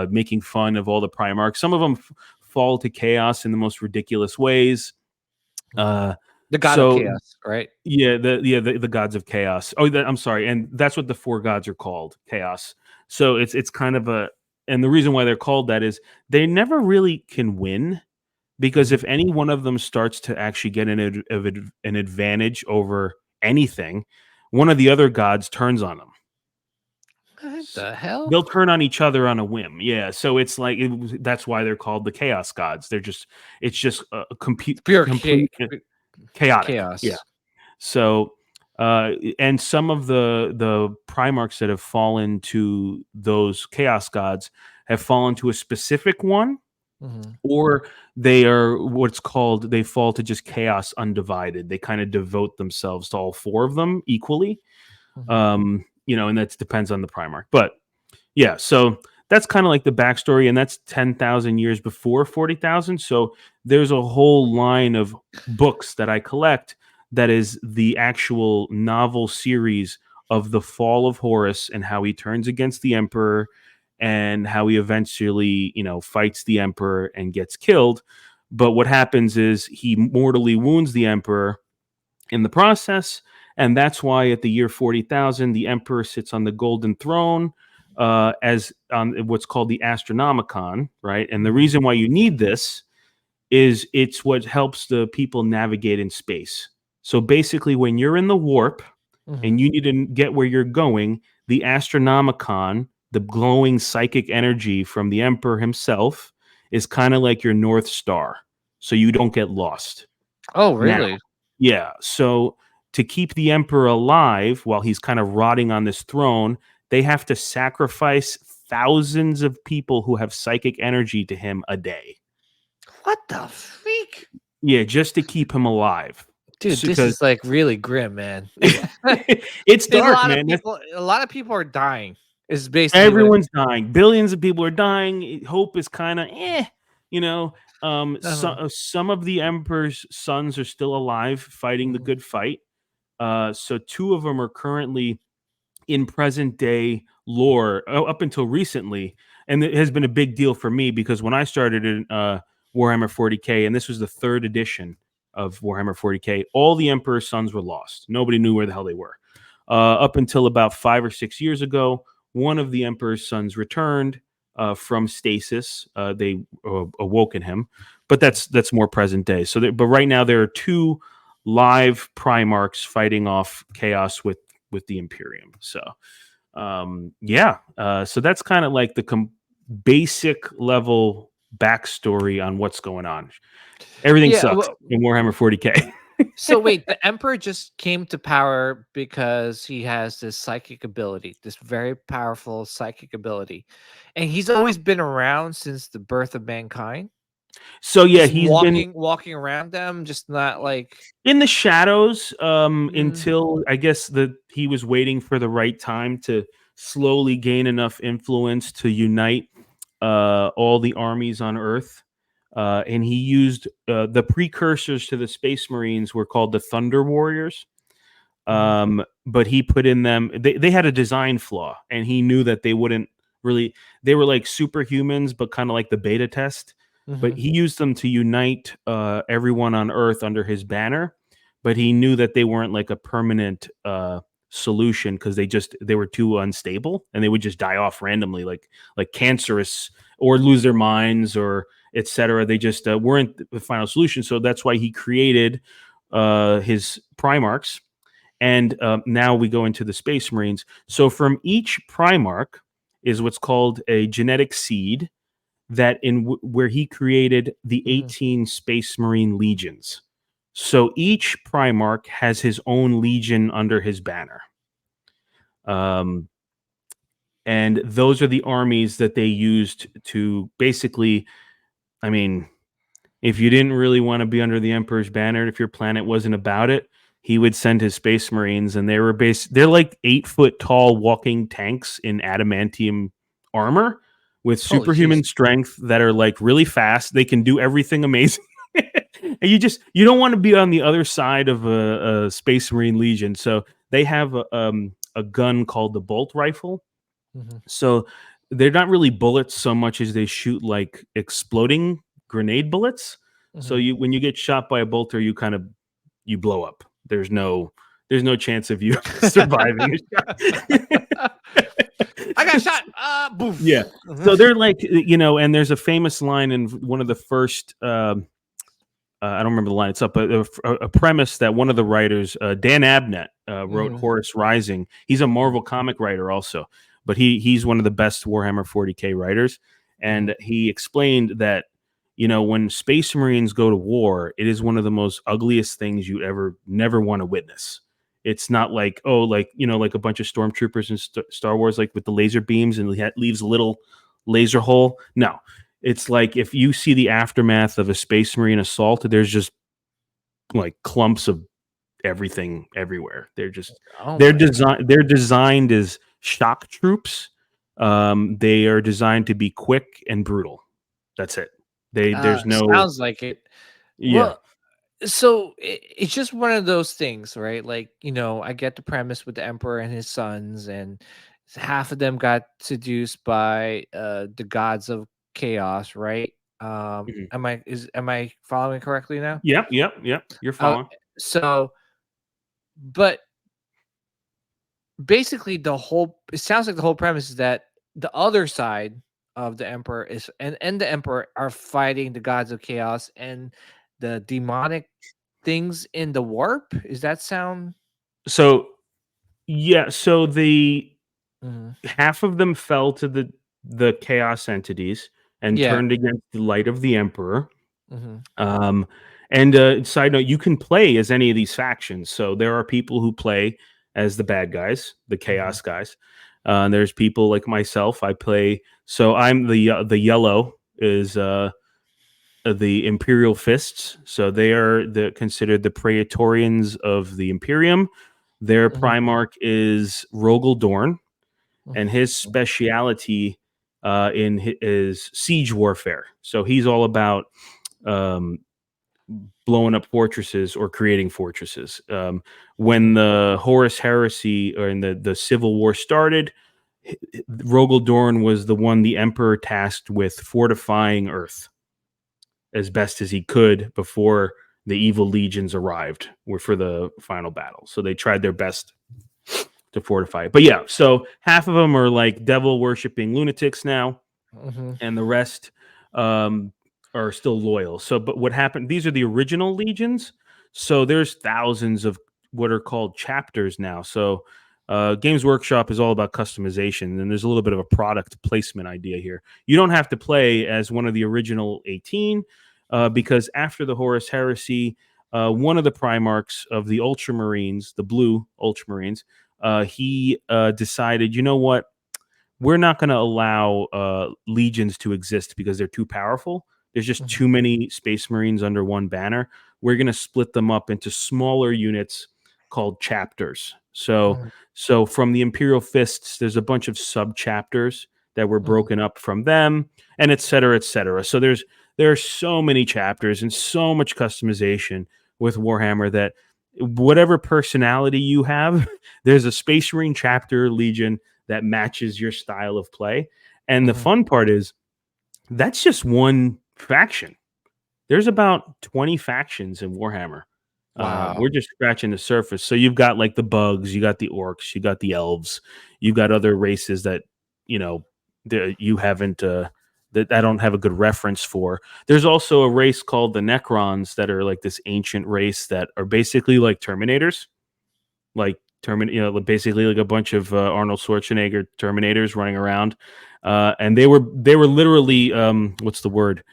Speaker 2: making fun of all the Primarchs. Some of them fall to chaos in the most ridiculous ways.
Speaker 1: mhm.
Speaker 2: Uh,
Speaker 1: The God of
Speaker 2: so
Speaker 1: Chaos, right?
Speaker 2: the gods of chaos. Oh, I'm sorry, and that's what the four gods are called, chaos. So it's kind of a, and the reason why they're called that is they never really can win because
Speaker 1: Mhm.
Speaker 2: if any one of them starts to actually get an advantage over anything, one of the other gods turns on them.
Speaker 1: What the hell?
Speaker 2: They'll turn on each other on a whim. Yeah, so it's like that's why they're called the chaos gods. It's just a
Speaker 1: It's pure
Speaker 2: complete chaotic. Yeah.
Speaker 1: chaos.
Speaker 2: So, and some of the Primarchs that have fallen to those chaos gods have fallen to a specific one,
Speaker 1: Mhm,
Speaker 2: or they are what's called they fall to just chaos undivided. They kind of devote themselves to all four of them equally.
Speaker 1: mhm.
Speaker 2: And that depends on the Primarch. But yeah, so that's kind of like the backstory, and that's 10,000 years before 40,000. So there's a whole line of books that I collect that is the actual novel series of the fall of Horus and how he turns against the Emperor and how he eventually, fights the Emperor and gets killed. But what happens is he mortally wounds the Emperor in the process. And that's why at the year 40,000, the emperor sits on the golden throne as on what's called the Astronomicon, right? And the
Speaker 1: Mhm,
Speaker 2: reason why you need this is it's what helps the people navigate in space. So basically, when you're in the warp
Speaker 1: mhm.
Speaker 2: and you need to get where you're going, the Astronomicon, the glowing psychic energy from the emperor himself, is kind of like your North Star. So you don't get lost.
Speaker 1: Oh,
Speaker 2: Now,
Speaker 1: really?
Speaker 2: yeah. So to keep the emperor alive while he's kind of rotting on this throne, they have to sacrifice thousands of people who have psychic energy to him a day.
Speaker 1: What the freak?
Speaker 2: Yeah, just to keep him alive.
Speaker 1: Dude, this
Speaker 2: Because
Speaker 1: is, like, really grim, man.
Speaker 2: it's
Speaker 1: There's
Speaker 2: dark, man.
Speaker 1: a lot of people are dying, is basically what it
Speaker 2: Everyone's dying. Billions of people are dying. Hope is kind of you know.
Speaker 1: uh-huh,
Speaker 2: Some of the emperor's sons are still alive, fighting the
Speaker 1: mhm,
Speaker 2: good fight. So two of them are currently in present day lore up until recently, and it has been a big deal for me because when I started in Warhammer 40K, and this was the third edition of Warhammer 40K, all the Emperor's sons were lost. Nobody knew where the hell they were. Up until about 5 or 6 years ago, one of the Emperor's sons returned from stasis. They awoken him, but
Speaker 1: mhm.
Speaker 2: that's more present day. But right now there are two live Primarchs fighting off chaos with the Imperium. So, yeah. So that's kind of like the basic level backstory on what's going on. Everything
Speaker 1: Yeah,
Speaker 2: sucks in Warhammer 40K.
Speaker 1: So wait, the emperor just came to power because he has this psychic ability, this very powerful psychic ability. And he's always been around since the birth of mankind.
Speaker 2: So yeah,
Speaker 1: Just
Speaker 2: he's been
Speaker 1: walking around them, just not like
Speaker 2: in the shadows
Speaker 1: mm,
Speaker 2: until I guess he was waiting for the right time to slowly gain enough influence to unite all the armies on Earth. And he used the precursors to the Space Marines were called the Thunder Warriors.
Speaker 1: mhm,
Speaker 2: But he put in them, they had a design flaw, and he knew that they wouldn't really, they were like superhumans, but kind of like the beta test. But
Speaker 1: mhm,
Speaker 2: he used them to unite everyone on Earth under his banner. But he knew that they weren't like a permanent solution because they were too unstable and they would just die off randomly, like cancerous or lose their minds or etc. They just weren't the final solution. So that's why he created his Primarchs, and now we go into the Space Marines. So from each Primarch is what's called a genetic seed that where he created the
Speaker 1: mhm.
Speaker 2: 18 Space Marine legions. So each Primarch has his own legion under his banner. Um, and those are the armies that they used to basically, I mean, if you didn't really want to be under the Emperor's banner, if your planet wasn't about it, he would send his Space Marines, and they're like 8 foot tall walking tanks in adamantium armor with
Speaker 1: Holy jeez.
Speaker 2: superhuman strength that are like really fast. They can do everything amazing. And you don't want to be on the other side of a Space Marine Legion. So they have a gun called the bolt rifle.
Speaker 1: Mhm,
Speaker 2: So they're not really bullets so much as they shoot like exploding grenade bullets. So
Speaker 1: mhm.
Speaker 2: when you get shot by a bolter, you blow up. There's no chance of you surviving a shot.
Speaker 1: I got shot.
Speaker 2: Yeah.
Speaker 1: Boof.
Speaker 2: So
Speaker 1: Mhm,
Speaker 2: they're like, and there's a famous line in one of the first I don't remember the line. It's up a premise that one of the writers, Dan Abnett, wrote
Speaker 1: mhm,
Speaker 2: Horus Rising. He's a
Speaker 1: mhm,
Speaker 2: Marvel comic writer also, but he's one of the best Warhammer 40K writers.
Speaker 1: mhm.
Speaker 2: And he explained that when Space Marines go to war, it is one of the most ugliest things you ever never want to witness. It's not like like a bunch of stormtroopers in Star Wars, like with the laser beams and leaves a little laser hole. No, it's like if you see the aftermath of a Space Marine assault, there's just like clumps of everything everywhere.
Speaker 1: Oh my god.
Speaker 2: they're designed as shock troops. They are designed to be quick and brutal. That's it. There's no
Speaker 1: Sounds like it.
Speaker 2: yeah.
Speaker 1: Well, so it's just one of those things, right? Like, I get the premise with the emperor and his sons, and half of them got seduced by the gods of chaos, right?
Speaker 2: Mhm.
Speaker 1: Am I following correctly now?
Speaker 2: Yep, yep, yep. You're
Speaker 1: Uh,
Speaker 2: following.
Speaker 1: so, but basically, it sounds like the whole premise is that the other side of the emperor is and the emperor are fighting the gods of chaos and the demonic things in the warp. Is that sound?
Speaker 2: So yeah, so the
Speaker 1: Mhm.
Speaker 2: half of them fell to the chaos entities and
Speaker 1: Yeah.
Speaker 2: turned against the light of the emperor.
Speaker 1: Mhm.
Speaker 2: Um, and side note, you can play as any of these factions. So there are people who play as the bad guys, the
Speaker 1: Mhm.
Speaker 2: chaos guys. There's people like myself. I play. So I'm the yellow is the Imperial Fists. So they are considered the Praetorians of the Imperium. Their
Speaker 1: Mhm.
Speaker 2: Primarch is Rogel Dorn, and
Speaker 1: Mhm.
Speaker 2: his speciality is siege warfare. So he's all about um, blowing up fortresses or creating fortresses. When
Speaker 1: Mhm.
Speaker 2: the Horus Heresy or in the Civil War started, Rogel Dorn was the one the Emperor tasked with fortifying Earth as best as he could before the evil legions arrived were for the final battle. So they tried their best to fortify it. But yeah, so half of them are like devil worshipping lunatics now,
Speaker 1: Mhm.
Speaker 2: and the rest um, are still loyal. So, but what happened? These are the original legions. So there's thousands of what are called chapters now. So Games Workshop is all about customization, and there's a little bit of a product placement idea here. You don't have to play as one of the original 18 because after the Horus Heresy, one of the Primarchs of the Ultramarines, the blue Ultramarines, he decided, you know what? We're not going to allow legions to exist because they're too powerful. There's just
Speaker 1: Mhm.
Speaker 2: too many Space Marines under one banner. We're going to split them up into smaller units called chapters. So,
Speaker 1: Mhm.
Speaker 2: so from the Imperial Fists, there's a bunch of sub chapters that were
Speaker 1: Mhm.
Speaker 2: broken up from them, and et cetera, et cetera. So there are so many chapters and so much customization with Warhammer that whatever personality you have, there's a Space Marine chapter legion that matches your style of play. And the
Speaker 1: Mhm.
Speaker 2: fun part is that's just one faction. There's about 20 factions in Warhammer.
Speaker 1: Wow.
Speaker 2: We're just scratching the surface. So you've got like the bugs, you got the orcs, you got the elves, you've got other races that you know you haven't that I don't have a good reference for. There's also a race called the Necrons that are like this ancient race that are basically like Terminators, like basically like a bunch of Arnold Schwarzenegger Terminators running around, and they were literally what's the word?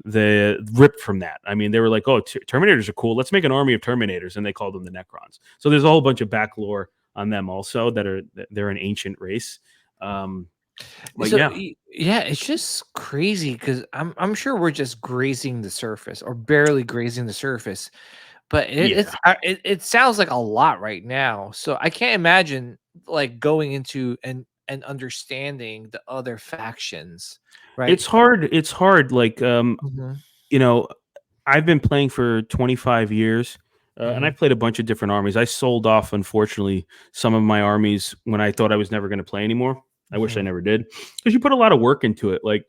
Speaker 2: The ripped from that. I mean, they were like, "Oh, Terminators are cool. Let's make an army of Terminators," and they called them the Necrons. So there's a whole bunch of back lore on them also they're an ancient race. Um, but
Speaker 1: So
Speaker 2: yeah,
Speaker 1: yeah, it's just crazy because I'm sure we're just grazing the surface or barely grazing the surface, but
Speaker 2: yeah.
Speaker 1: it sounds like a lot right now. So I can't imagine like going into and understanding the other factions, right?
Speaker 2: It's hard. It's hard. Like
Speaker 1: Mhm.
Speaker 2: you know, I've been playing for 25 years, and
Speaker 1: Mhm.
Speaker 2: I've played a bunch of different armies. I sold off, unfortunately, some of my armies when I thought I was never going to play anymore. I wish I
Speaker 1: Mhm.
Speaker 2: never did because you put a lot of work into it. Like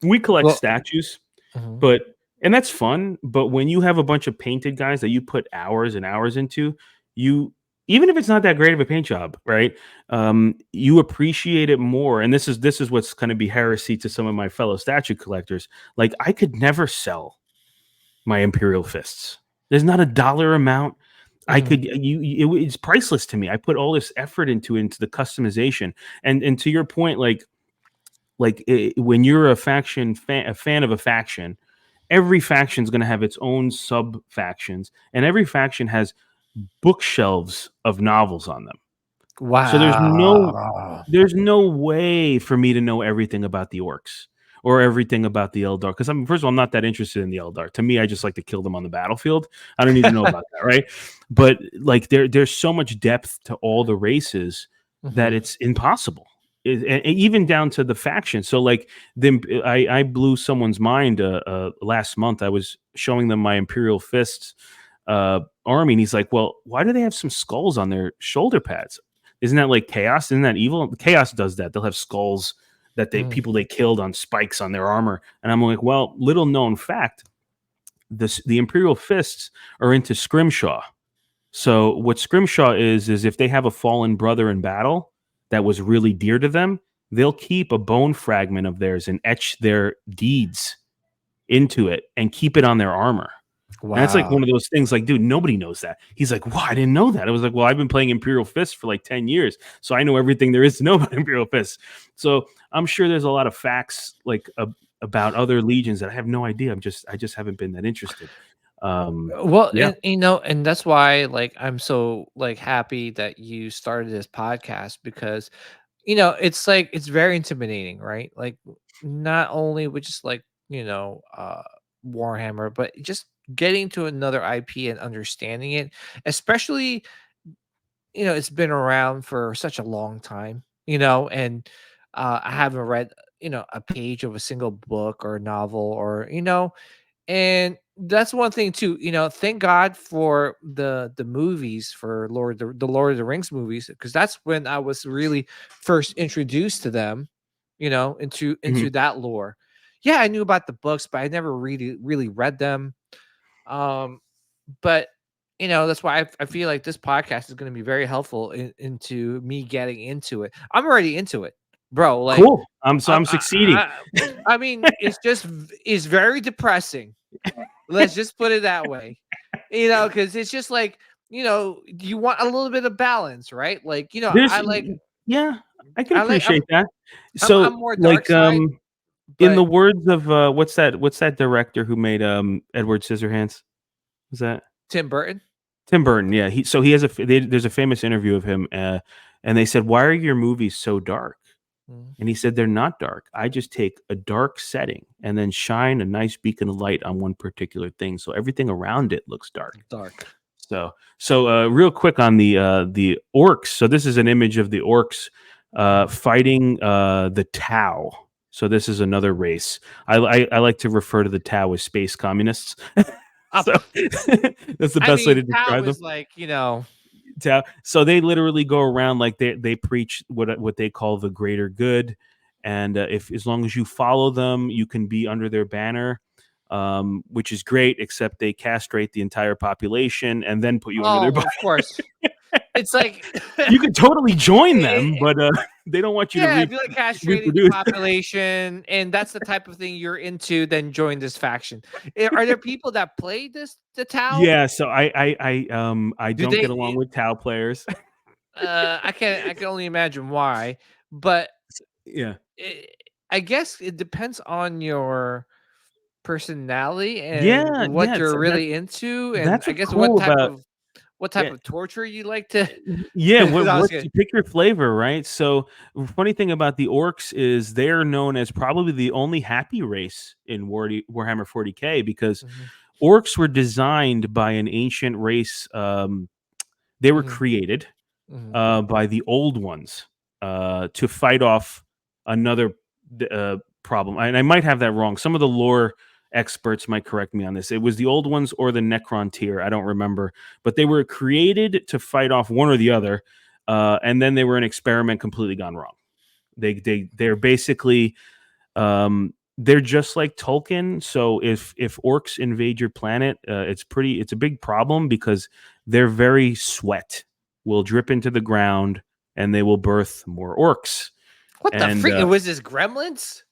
Speaker 2: we collect
Speaker 1: Well,
Speaker 2: statues,
Speaker 1: mhm.
Speaker 2: but and that's fun. But when you have a bunch of painted guys that you put hours and hours into, you even if it's not that great of a paint job, right? You appreciate it more. And this is what's going to be heresy to some of my fellow statue collectors. Like I could never sell my Imperial Fists. There's not a dollar amount I
Speaker 1: Mhm.
Speaker 2: could it's priceless to me. I put all this effort into the customization. And to your point, when you're a fan of a faction, every faction is going to have its own sub factions, and every faction has bookshelves of novels on them. So
Speaker 1: Wow.
Speaker 2: there's no way for me to know everything about the orcs or everything about the Eldar because I'm first of all I'm not that interested in the Eldar. To me, I just like to kill them on the battlefield. I don't need to know about that, right? But like there's so much depth to all the races that
Speaker 1: Mhm.
Speaker 2: it's impossible. And even down to the faction. So like I blew someone's mind last month. I was showing them my Imperial Fists army, and he's like, "Well, why do they have some skulls on their shoulder pads? Isn't that like chaos? Isn't that evil? Chaos does that. They'll have skulls that
Speaker 1: Mhm.
Speaker 2: people they killed on spikes on their armor." And I'm like, well, little known fact, the Imperial Fists are into scrimshaw. So what scrimshaw is if they have a fallen brother in battle that was really dear to them, they'll keep a bone fragment of theirs and etch their deeds into it and keep it on their armor. And that's like
Speaker 1: Wow.
Speaker 2: one of those things like, dude, nobody knows that. He's like, "Wow, I didn't know that." I was like, "Well, I've been playing Imperial Fist for like 10 years, so I know everything there is to know about Imperial Fist." So I'm sure there's a lot of facts like about other legions that I have no idea. I just haven't been that interested.
Speaker 1: Well,
Speaker 2: Yeah,
Speaker 1: and and that's why like I'm so like happy that you started this podcast because it's like it's very intimidating, right? Like not only with just like, Warhammer, but just getting to another IP and understanding it, especially, it's been around for such a long time, and I haven't read, a page of a single book or novel or, and that's one thing too, thank God for the movies for the Lord of the Rings movies, because that's when I was really first introduced to them, into
Speaker 2: mhm.
Speaker 1: that lore. Yeah, I knew about the books, but I never really read them. Um, but that's why I feel like this podcast is going to be very helpful into me getting into it. I'm already into it, bro. Like,
Speaker 2: Cool. I'm
Speaker 1: I,
Speaker 2: succeeding.
Speaker 1: I, I mean, it's very depressing. Let's just put it that way. Because it's just like, you want a little bit of balance, right? Like,
Speaker 2: There's yeah, I can
Speaker 1: I like
Speaker 2: appreciate that.
Speaker 1: I'm
Speaker 2: So
Speaker 1: more dark
Speaker 2: like
Speaker 1: side,
Speaker 2: in the
Speaker 1: but
Speaker 2: words of what's that director who made Edward Scissorhands? Was that?
Speaker 1: Tim Burton?
Speaker 2: Tim Burton, yeah. He has there's a famous interview of him, and they said, "Why are your movies so dark?"
Speaker 1: Mhm.
Speaker 2: And he said, "They're not dark. I just take a dark setting and then shine a nice beacon of light on one particular thing, so everything around it looks dark."
Speaker 1: Dark.
Speaker 2: So real quick on the orcs. So this is an image of the orcs
Speaker 1: Mhm.
Speaker 2: fighting the Tau. So this is another race. I like to refer to the Tau as space communists.
Speaker 1: Up.
Speaker 2: So that's the
Speaker 1: I
Speaker 2: best way
Speaker 1: mean,
Speaker 2: to
Speaker 1: Tao
Speaker 2: describe them.
Speaker 1: is like, you know.
Speaker 2: Tau. So they literally go around like they preach what they call the greater good, and if as long as you follow them, you can be under their banner, which is great. Except they castrate the entire population and then put you under their
Speaker 1: Oh,
Speaker 2: banner.
Speaker 1: of course. It's like
Speaker 2: You could totally join them,
Speaker 1: eh,
Speaker 2: but they don't want you to
Speaker 1: yeah, if you like castrating the
Speaker 2: reproduce.
Speaker 1: population and that's the type of thing you're into, then join this faction. Are there people that play the Tau?
Speaker 2: Yeah, so I
Speaker 1: Do
Speaker 2: don't get along
Speaker 1: they
Speaker 2: with Tau players.
Speaker 1: I can only imagine why, but
Speaker 2: Yeah.
Speaker 1: eh, I guess it depends on your personality and
Speaker 2: Yeah,
Speaker 1: what
Speaker 2: yeah,
Speaker 1: you're
Speaker 2: so
Speaker 1: really into, and
Speaker 2: that's
Speaker 1: I
Speaker 2: what's
Speaker 1: guess
Speaker 2: cool about
Speaker 1: what type
Speaker 2: yeah.
Speaker 1: of torture you like to.
Speaker 2: Yeah,
Speaker 1: No, I was
Speaker 2: what
Speaker 1: kidding.
Speaker 2: you pick your flavor, right? So, funny thing about the orcs is they're known as probably the only happy race in Warhammer 40K because
Speaker 1: Mhm,
Speaker 2: orcs were designed by an ancient race. They were
Speaker 1: mhm,
Speaker 2: created
Speaker 1: mhm.
Speaker 2: by the old ones to fight off another problem. And I might have that wrong. Some of the lore experts might correct me on this. It was the old ones or the Necron tier. I don't remember, but they were created to fight off one or the other, and then they were an experiment completely gone wrong. They're basically they're just like Tolkien. So if orcs invade your planet, it's a big problem because their very sweat will drip into the ground and they will birth more orcs.
Speaker 1: What the
Speaker 2: And
Speaker 1: freak? Was this Gremlins?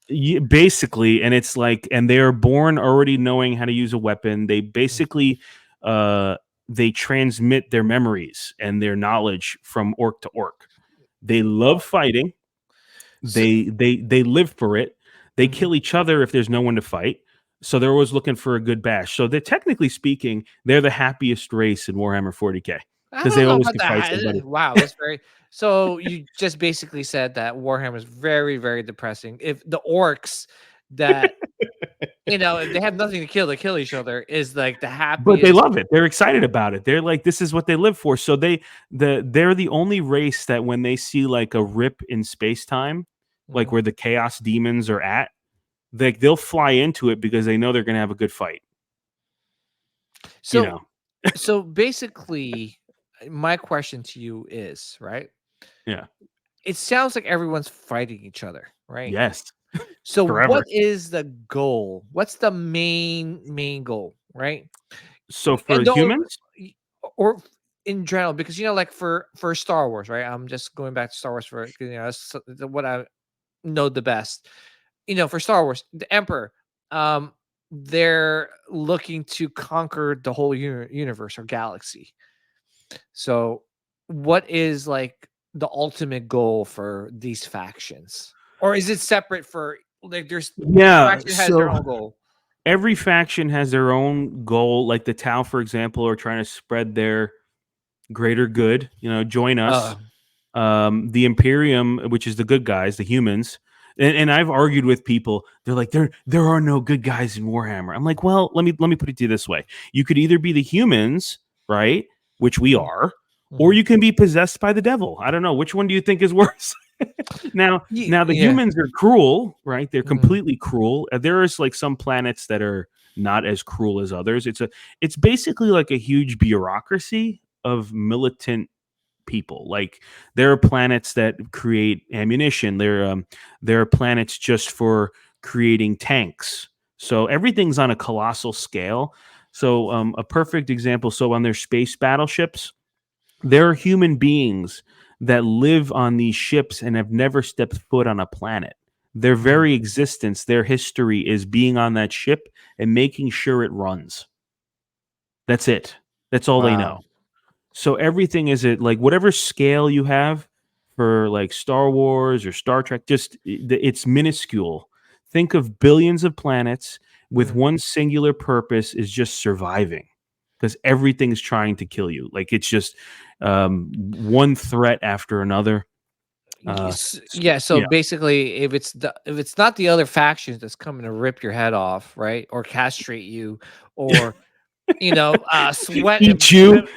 Speaker 2: basically, and it's like, and they are born already knowing how to use a weapon. They
Speaker 1: Mm,
Speaker 2: basically uh, they transmit their memories and their knowledge from orc to orc. They love
Speaker 1: oh,
Speaker 2: fighting.
Speaker 1: so
Speaker 2: They live for it. They
Speaker 1: mhm.
Speaker 2: kill each other if there's no one to fight. So they're always looking for a good bash. So they're technically speaking, they're the happiest race in Warhammer 40K
Speaker 1: I
Speaker 2: because they
Speaker 1: don't know
Speaker 2: always
Speaker 1: about
Speaker 2: can fight
Speaker 1: that.
Speaker 2: somebody.
Speaker 1: Wow, that's very. So you just basically said that Warhammer is very, very depressing. If the orcs that if they have nothing to kill, they kill each other is like the
Speaker 2: But they
Speaker 1: happiest.
Speaker 2: love it. They're excited about it. They're like, this is what they live for. So they're the only race that when they see like a rip in space time, like
Speaker 1: Mhm.
Speaker 2: where the chaos demons are at, they'll fly into it because they know they're gonna have a good fight. You
Speaker 1: So
Speaker 2: know.
Speaker 1: so basically, my question to you is right.
Speaker 2: Yeah.
Speaker 1: It sounds like everyone's fighting each other, right?
Speaker 2: Yes.
Speaker 1: So what
Speaker 2: Forever.
Speaker 1: is the goal? What's the main goal, right?
Speaker 2: So for
Speaker 1: And don't
Speaker 2: humans,
Speaker 1: y or in general, because, like, for Star Wars, right? I'm just going back to Star Wars for, that's what I know the best. For Star Wars, the Emperor, um, they're looking to conquer the whole universe or galaxy. So, what is, like, the ultimate goal for these factions? Or is it separate for like, there's each
Speaker 2: yeah.
Speaker 1: faction has their
Speaker 2: So
Speaker 1: own goal?
Speaker 2: every faction has their own goal. Like the Tau, for example, are trying to spread their greater good. Join us.
Speaker 1: Uh,
Speaker 2: The Imperium, which is the good guys, the humans. And I've argued with people. They're like, there are no good guys in Warhammer. I'm like, well, let me put it to you this way: you could either be the humans, right, which we
Speaker 1: mhm,
Speaker 2: are, or
Speaker 1: mhm.
Speaker 2: you can be possessed by the devil. I don't know which one do you think is worse. Now the
Speaker 1: Yeah.
Speaker 2: humans are cruel, right? They're
Speaker 1: Mhm,
Speaker 2: completely cruel. There is like some planets that are not as cruel as others. It's basically like a huge bureaucracy of militant people. Like there are planets that create ammunition. There are planets just for creating tanks. So everything's on a colossal scale. So a perfect example. So on their space battleships, there are human beings that live on these ships and have never stepped foot on a planet. Their
Speaker 1: mhm.
Speaker 2: very existence, their history is being on that ship and making sure it runs. That's it. That's all they
Speaker 1: Wow.
Speaker 2: know. So everything is at like whatever scale you have for like Star Wars or Star Trek, just it's minuscule. Think of billions of planets with
Speaker 1: Mm,
Speaker 2: one singular purpose is just surviving because everything's trying to kill you. Like it's just one threat after another.
Speaker 1: Yeah, so
Speaker 2: Yeah.
Speaker 1: basically, if it's not the other factions that's coming to rip your head off, right, or castrate you, or
Speaker 2: Eat you.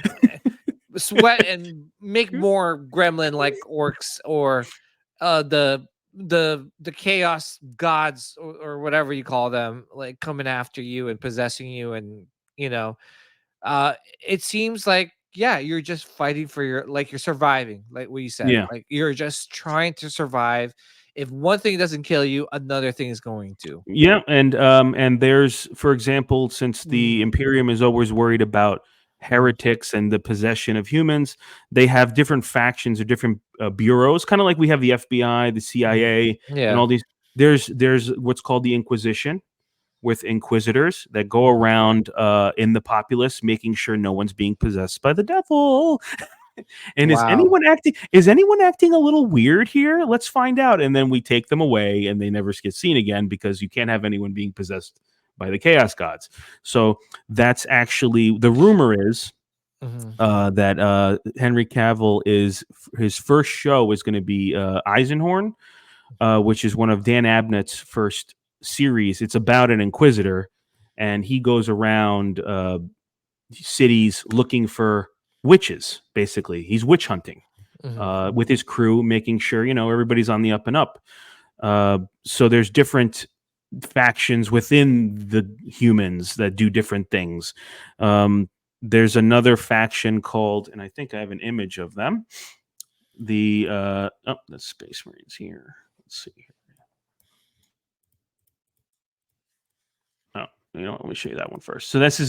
Speaker 1: sweat and make more gremlin like orcs, or the chaos gods, or whatever you call them, like coming after you and possessing you, and you know uh it seems like, yeah, you're just fighting for you're surviving, like what you said,
Speaker 2: Yeah.
Speaker 1: like you're just trying to survive. If one thing doesn't kill you, another thing is going to.
Speaker 2: Yeah, and there's, for example, since the
Speaker 1: Mm,
Speaker 2: Imperium is always worried about
Speaker 1: mm,
Speaker 2: heretics and the possession of humans, they have different factions or different bureaus, kind of like we have the FBI, the
Speaker 1: mm.
Speaker 2: CIA, and
Speaker 1: Yeah.
Speaker 2: all these. There's what's called the Inquisition, with inquisitors that go
Speaker 1: Mhm.
Speaker 2: around in the populace, making sure no one's being possessed by the devil. And
Speaker 1: Wow.
Speaker 2: is anyone acting a little weird here? Let's find out. And then we take them away and they never get seen again because you can't have anyone being possessed by the chaos gods. So that's actually the rumor is
Speaker 1: Mhm.
Speaker 2: that Henry Cavill is his first show is going to be Eisenhorn, which is one of Dan Abnett's first series. It's about an inquisitor, and he goes around cities looking for witches. Basically, he's witch hunting
Speaker 1: Mhm.
Speaker 2: with his crew, making sure everybody's on the up and up. So there's different factions within the humans that do different things. There's another faction called, and I think I have an image of them. The Space Marines here. Let's see. Oh, let me show you that one first. So this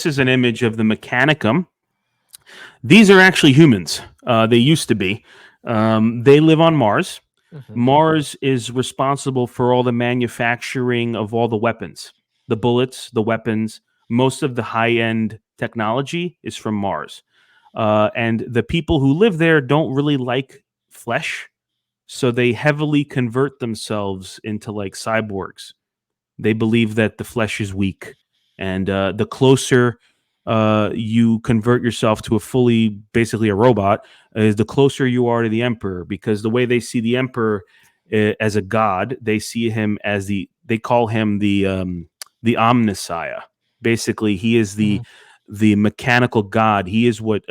Speaker 2: is an image of the Mechanicum. These are actually humans. They used to be. They live on Mars.
Speaker 1: Mhm.
Speaker 2: Mars is responsible for all the manufacturing of all the weapons, the bullets, the weapons. Most of the high-end technology is from Mars. And the people who live there don't really like flesh, so they heavily convert themselves into like cyborgs. They believe that the flesh is weak, and the closer you convert yourself to basically a robot, is the closer you are to the emperor. Because the way they see the emperor as a god, they see him as they call him the omnissiah. Basically, he is
Speaker 1: Mhm.
Speaker 2: the mechanical god. He is what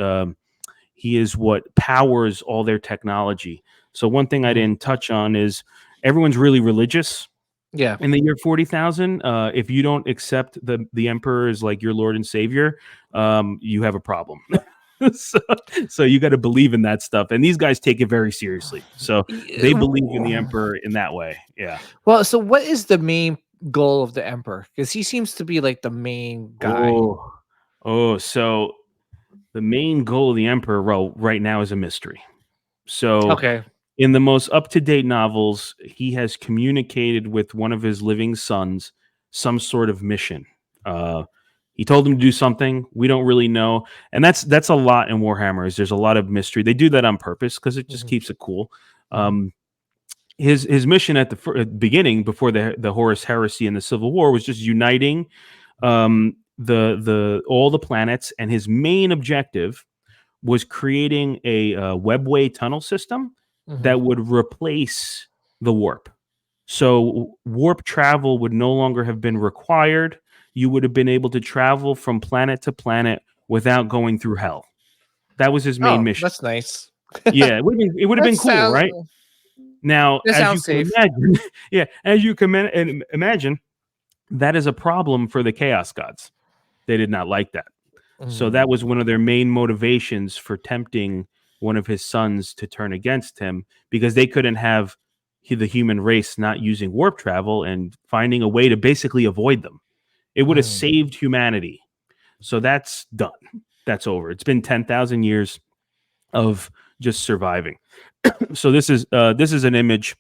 Speaker 2: powers all their technology. So one thing I
Speaker 1: Mhm.
Speaker 2: didn't touch on is everyone's really religious
Speaker 1: Yeah.
Speaker 2: in the year 40,000. If you don't accept the emperor as like your lord and savior, you have a problem. so, so you got to believe in that stuff, and these guys take it very seriously. So they believe in the emperor in that way. Yeah.
Speaker 1: Well, so what is the main goal of the emperor? Because he seems to be like the main guy.
Speaker 2: So the main goal of the emperor, well, right now is a mystery. So
Speaker 1: Okay.
Speaker 2: in the most up-to-date novels, he has communicated with one of his living sons some sort of mission. Uh, he told him to do something. We don't really know, and that's a lot in Warhammer. Is there's a lot of mystery. They do that on purpose because it just
Speaker 1: Mhm.
Speaker 2: keeps it cool.
Speaker 1: Mhm.
Speaker 2: Um, his mission at the beginning, before the Horus Heresy and the Civil War, was just uniting the all the planets, and his main objective was creating a webway tunnel system
Speaker 1: Mhm.
Speaker 2: that would replace the warp. So warp travel would no longer have been required. You would have been able to travel from planet to planet without going through hell. That was his main
Speaker 1: Oh,
Speaker 2: mission.
Speaker 1: that's nice.
Speaker 2: Yeah, it would have been
Speaker 1: That
Speaker 2: cool,
Speaker 1: sounds
Speaker 2: right? Now,
Speaker 1: that
Speaker 2: as
Speaker 1: sounds
Speaker 2: you can
Speaker 1: safe.
Speaker 2: imagine, yeah, as you can imagine, that is a problem for the chaos gods. They did not like that. So
Speaker 1: Mhm.
Speaker 2: that was one of their main motivations for tempting one of his sons to turn against him, because they couldn't have the human race not using warp travel and finding a way to basically avoid them. It would have
Speaker 1: Mhm.
Speaker 2: saved humanity. So that's done. That's over. It's been 10,000 years of just surviving. So this is an image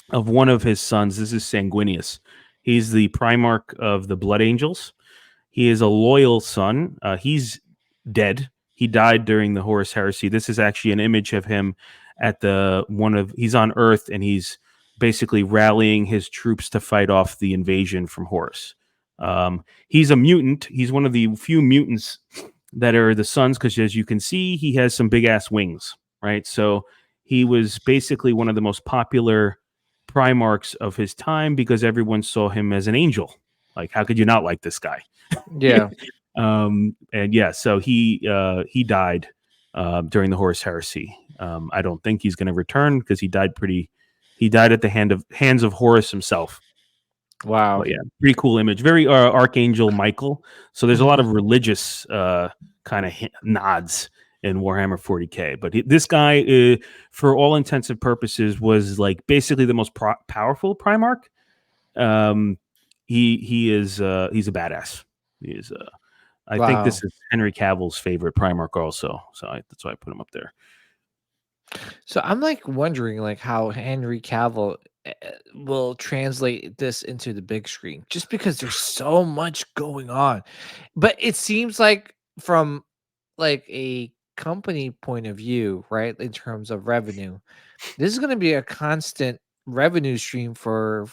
Speaker 2: of one of his sons. This is Sanguinius. He's the Primarch of the Blood Angels. He is a loyal son. He's dead. He died during the Horus Heresy. This is actually an image of him at he's on Earth, and he's basically rallying his troops to fight off the invasion from Horus. He's a mutant. He's one of the few mutants that are the sons, because as you can see, he has some big ass wings, right? So he was basically one of the most popular Primarchs of his time because everyone saw him as an angel. Like, how could you not like this guy?
Speaker 1: Yeah.
Speaker 2: And yeah, so he died during the Horus Heresy. I don't think he's going to return because he died at the hands of Horus himself.
Speaker 1: Wow.
Speaker 2: But yeah, pretty cool image. Very Archangel Michael. So there's a lot
Speaker 1: Mhm.
Speaker 2: of religious kind of nods in Warhammer 40K. But this guy, for all intents and purposes, was like basically the most powerful Primarch. Um, he's a badass. He is. I think this
Speaker 1: Wow.
Speaker 2: is Henry Cavill's favorite Primarch, also. So that's why I put him up there.
Speaker 1: So I'm like wondering like how Henry Cavill will translate this into the big screen just because there's so much going on. But it seems like from like a company point of view, right, in terms of revenue, this is going to be a constant revenue stream for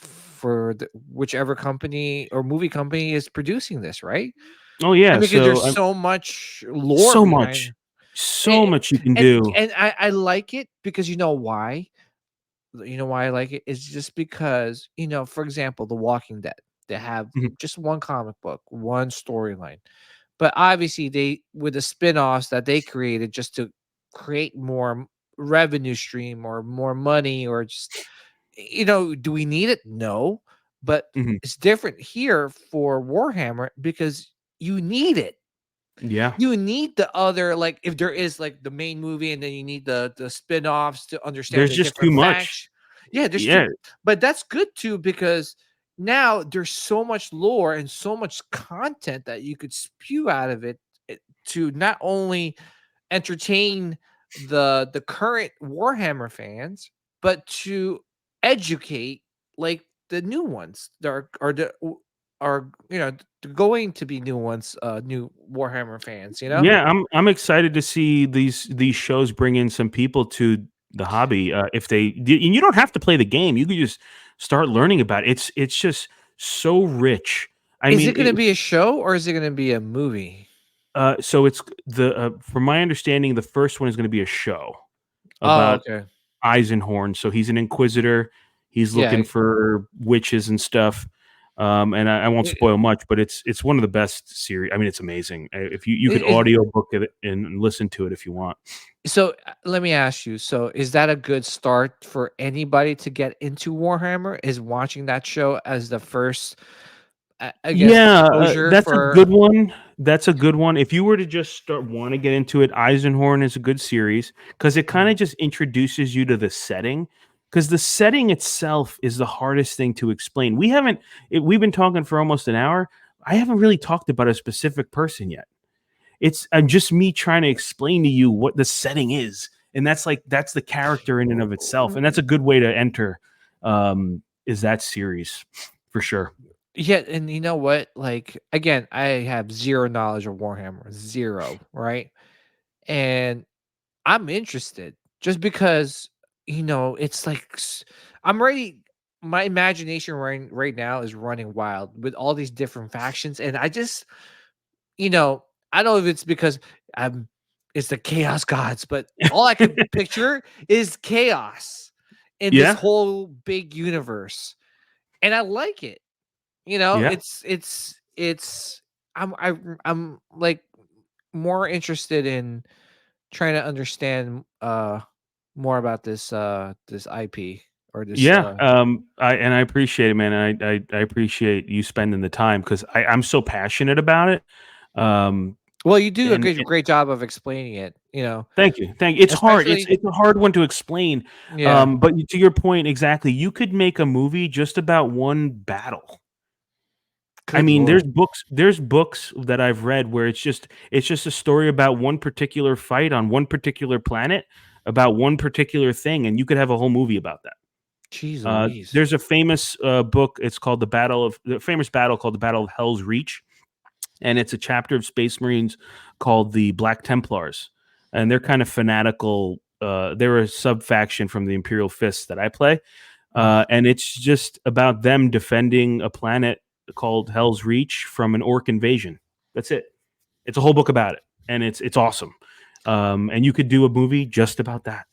Speaker 1: whichever company or movie company is producing this, right?
Speaker 2: Oh
Speaker 1: I
Speaker 2: yeah,
Speaker 1: mean, because there's
Speaker 2: so
Speaker 1: so much lore
Speaker 2: so
Speaker 1: behind.
Speaker 2: much, so much you can
Speaker 1: And
Speaker 2: do.
Speaker 1: I like it because you know why? You know why I like it? It's just because, for example, The Walking Dead, they have
Speaker 2: Mhm,
Speaker 1: just one comic book, one storyline. But obviously they with the spin-offs that they created just to create more revenue stream or more money or just do we need it? No. But
Speaker 2: mhm.
Speaker 1: it's different here for Warhammer because you need it.
Speaker 2: Yeah,
Speaker 1: You need the other like, if there is, like, the main movie and then you need the spin-offs to understand
Speaker 2: there's
Speaker 1: the
Speaker 2: just too
Speaker 1: different
Speaker 2: much.
Speaker 1: facts. Yeah, there's
Speaker 2: Yeah,
Speaker 1: too but that's good too because now there's so much lore and so much content that you could spew out of it, to not only entertain the current Warhammer fans, but to educate, like, the new ones that are going to be new ones, new Warhammer fans, you know?
Speaker 2: yeah. I'm excited to see these shows bring in some people to the hobby. If and you don't have to play the game, you could just start learning about it. It's just so rich. I
Speaker 1: Is
Speaker 2: mean,
Speaker 1: it gonna be a show or is it gonna be a movie?
Speaker 2: so it's from my understanding, the first one is going to be a show
Speaker 1: Oh,
Speaker 2: about
Speaker 1: okay.
Speaker 2: Eisenhorn. So he's an inquisitor. He's
Speaker 1: Yeah,
Speaker 2: looking for witches and stuff. And I won't
Speaker 1: I
Speaker 2: spoil much, but it's one of the best series. I mean, it's amazing. If you could
Speaker 1: is
Speaker 2: audio book it and listen to it if you want.
Speaker 1: so, let me ask you, so is that a good start for anybody to get into Warhammer? Is watching that show as the first, I guess,
Speaker 2: Yeah,
Speaker 1: exposure
Speaker 2: that's a
Speaker 1: for.
Speaker 2: good one. That's a good one. If you were to just want to get into it, Eisenhorn is a good series because it kind
Speaker 1: Mhm.
Speaker 2: of just introduces you to the setting. Because the setting itself is the hardest thing to explain. We've been talking for almost an hour. I haven't really talked about a specific person yet. It's just me trying to explain to you what the setting is, and that's the character in and of itself, and that's a good way to enter. Is that series for sure?
Speaker 1: Yeah, and you know what? Like, again, I have 0 knowledge of Warhammer, 0, right? And I'm interested just because, it's like I'm ready. My imagination right now is running wild with all these different factions, and I just, you know, I don't know if it's because I'm it's the chaos gods, but all I could picture is chaos in this
Speaker 2: Yeah,
Speaker 1: whole big universe, and I like it.
Speaker 2: yeah.
Speaker 1: It's I'm like more interested in trying to understand more about this IP or this
Speaker 2: Yeah, I appreciate it, man. And I appreciate you spending the time because I'm so passionate about it. Um,
Speaker 1: well, you do a
Speaker 2: and
Speaker 1: great job of explaining it,
Speaker 2: thank you, thank you. It's hard.
Speaker 1: especially.
Speaker 2: It's a hard one to explain.
Speaker 1: Yeah,
Speaker 2: But to your point, exactly, you could make a movie just about one battle. I
Speaker 1: good
Speaker 2: mean,
Speaker 1: lord.
Speaker 2: there's books that I've read where it's just a story about one particular fight on one particular planet about one particular thing, and you could have a whole movie about that.
Speaker 1: Jeez Louise.
Speaker 2: There's a famous book. It's called the famous battle called the Battle of Hell's Reach, and it's a chapter of Space Marines called the Black Templars, and they're kind of fanatical. They're a sub faction from the Imperial Fists that I play,
Speaker 1: Mhm.
Speaker 2: and it's just about them defending a planet called Hell's Reach from an orc invasion. That's it. It's a whole book about it, and it's awesome. And you could do a movie just about that.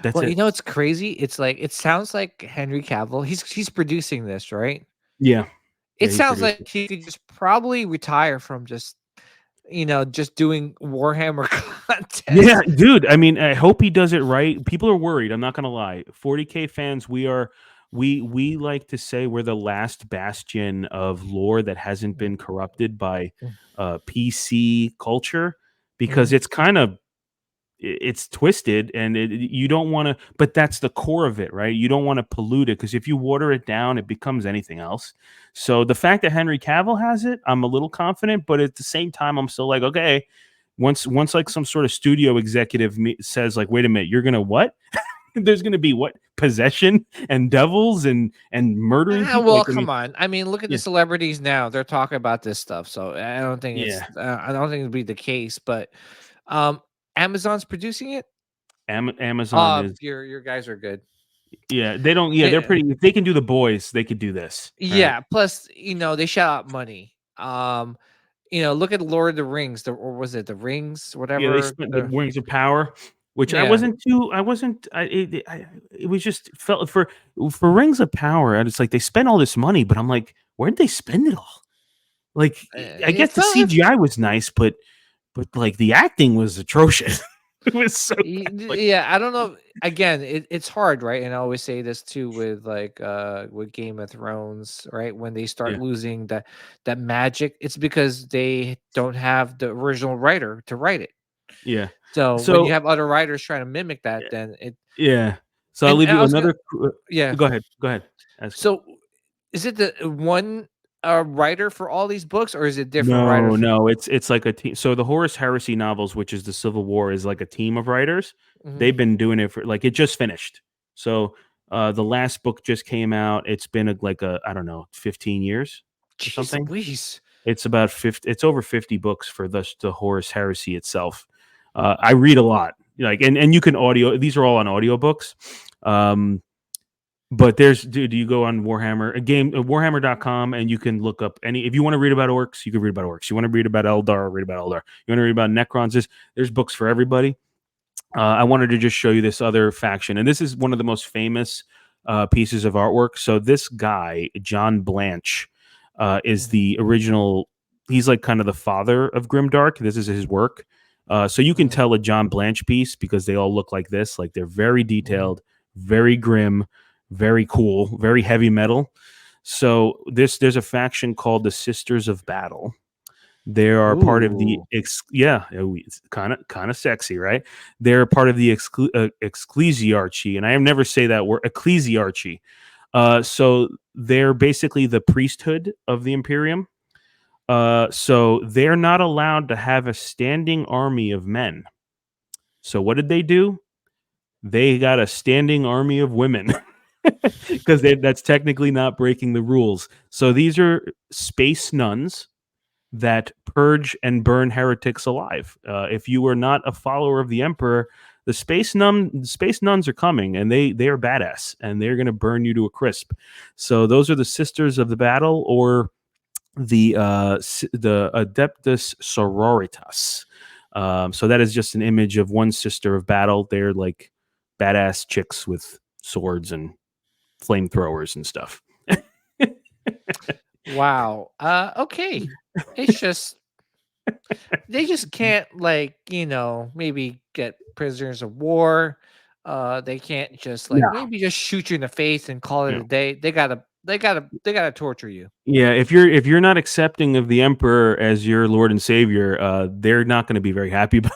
Speaker 2: That's
Speaker 1: Well,
Speaker 2: it.
Speaker 1: it's crazy. It's like it sounds like Henry Cavill. He's producing this, right?
Speaker 2: Yeah, yeah,
Speaker 1: It
Speaker 2: he's
Speaker 1: sounds
Speaker 2: produced
Speaker 1: like
Speaker 2: it.
Speaker 1: he could just probably retire from just just doing Warhammer
Speaker 2: Yeah,
Speaker 1: content.
Speaker 2: dude. I mean, I hope he does it right. People are worried. I'm not gonna lie. 40K fans, we like to say we're the last bastion of lore that hasn't been corrupted by PC culture because
Speaker 1: Mhm.
Speaker 2: it's kind of it's twisted and you don't want to, but that's the core of it, right? You don't want to pollute it because if you water it down it becomes anything else. So the fact that Henry Cavill has it, I'm a little confident, but at the same time I'm still like, okay, once like some sort of studio executive says like, wait a minute, you're gonna what? There's gonna be what, possession and devils and murdering
Speaker 1: Ah,
Speaker 2: people,
Speaker 1: well,
Speaker 2: like, I
Speaker 1: come
Speaker 2: mean,
Speaker 1: on. I mean, look at the
Speaker 2: yeah,
Speaker 1: celebrities now. They're talking about this stuff, so
Speaker 2: yeah.
Speaker 1: I don't think it'd be the case. But um, Amazon's producing it.
Speaker 2: Amazon is,
Speaker 1: Your guys are good.
Speaker 2: yeah, they don't, yeah, they're
Speaker 1: They,
Speaker 2: pretty, if they can do The Boys they could do this, right?
Speaker 1: yeah. Plus, they shell out money. Look at Lord of the Rings, or was it the Rings,
Speaker 2: Yeah, they
Speaker 1: whatever.
Speaker 2: spent the Wings of Power, which
Speaker 1: Yeah,
Speaker 2: I wasn't it was just felt for Rings of Power, and it's like they spent all this money, but I'm like, where'd they spend it all? Like, I
Speaker 1: it
Speaker 2: guess the
Speaker 1: felt.
Speaker 2: CGI was nice, but like the acting was atrocious. It was so like,
Speaker 1: Yeah, I don't know. Again, it's hard, right? And I always say this too with with Game of Thrones, right? When they start
Speaker 2: yeah,
Speaker 1: losing that magic, it's because they don't have the original writer to write it.
Speaker 2: yeah.
Speaker 1: So when you
Speaker 2: So
Speaker 1: have other writers trying to mimic that, then it
Speaker 2: yeah. So I'll
Speaker 1: and
Speaker 2: leave
Speaker 1: I
Speaker 2: you
Speaker 1: was gonna
Speaker 2: another.
Speaker 1: yeah.
Speaker 2: Go ahead. Go ahead. Ask me.
Speaker 1: So is it the one writer for all these books, or is it different
Speaker 2: No,
Speaker 1: writers?
Speaker 2: no, it's like a team. So the Horus Heresy novels, which is the Civil War, is like a team of writers.
Speaker 1: Mhm.
Speaker 2: They've been doing it for like it just finished. So the last book just came out. It's been like a I don't know 15 years or
Speaker 1: Jeez
Speaker 2: something.
Speaker 1: Louise.
Speaker 2: It's about 50. It's over 50 books for the Horus Heresy itself. I read a lot, like and you can audio. These are all on audiobooks. Um, but there's, dude, you go on Warhammer, a game, warhammer.com, and you can look up any, if you want to read about orcs, you can read about orcs. You want to read about Eldar, read about Eldar. You want to read about Necrons, there's books for everybody. I wanted to just show you this other faction, and this is one of the most famous pieces of artwork. So this guy, John Blanche, is
Speaker 1: Mhm,
Speaker 2: the original. He's like kind of the father of Grimdark. This is his work. So you can
Speaker 1: mhm,
Speaker 2: tell a John Blanche piece because they all look like this. Like they're very
Speaker 1: mhm.
Speaker 2: detailed, very grim, very cool, very heavy metal. So there's a faction called the Sisters of Battle. They are part of the
Speaker 1: Ooh.
Speaker 2: yeah, it's kind of sexy, right? They're part of the ecclesiarchy, and I never say that word, ecclesiarchy. So they're basically the priesthood of the Imperium. So they're not allowed to have a standing army of men. So what did they do? They got a standing army of women because that's technically not breaking the rules. So these are space nuns that purge and burn heretics alive. If you are not a follower of the emperor, the space nuns are coming, and they are badass, and they're going to burn you to a crisp. So those are the Sisters of the Battle, or the Adeptus Sororitas. So that is just an image of one sister of battle. They're like badass chicks with swords and flamethrowers and stuff.
Speaker 1: Wow. Okay. It's just they just can't maybe get prisoners of war. They can't just
Speaker 2: No.
Speaker 1: maybe just shoot you in the face and call it a day. They gotta torture you.
Speaker 2: Yeah, if you're not accepting of the emperor as your Lord and Savior, they're not going to be very happy about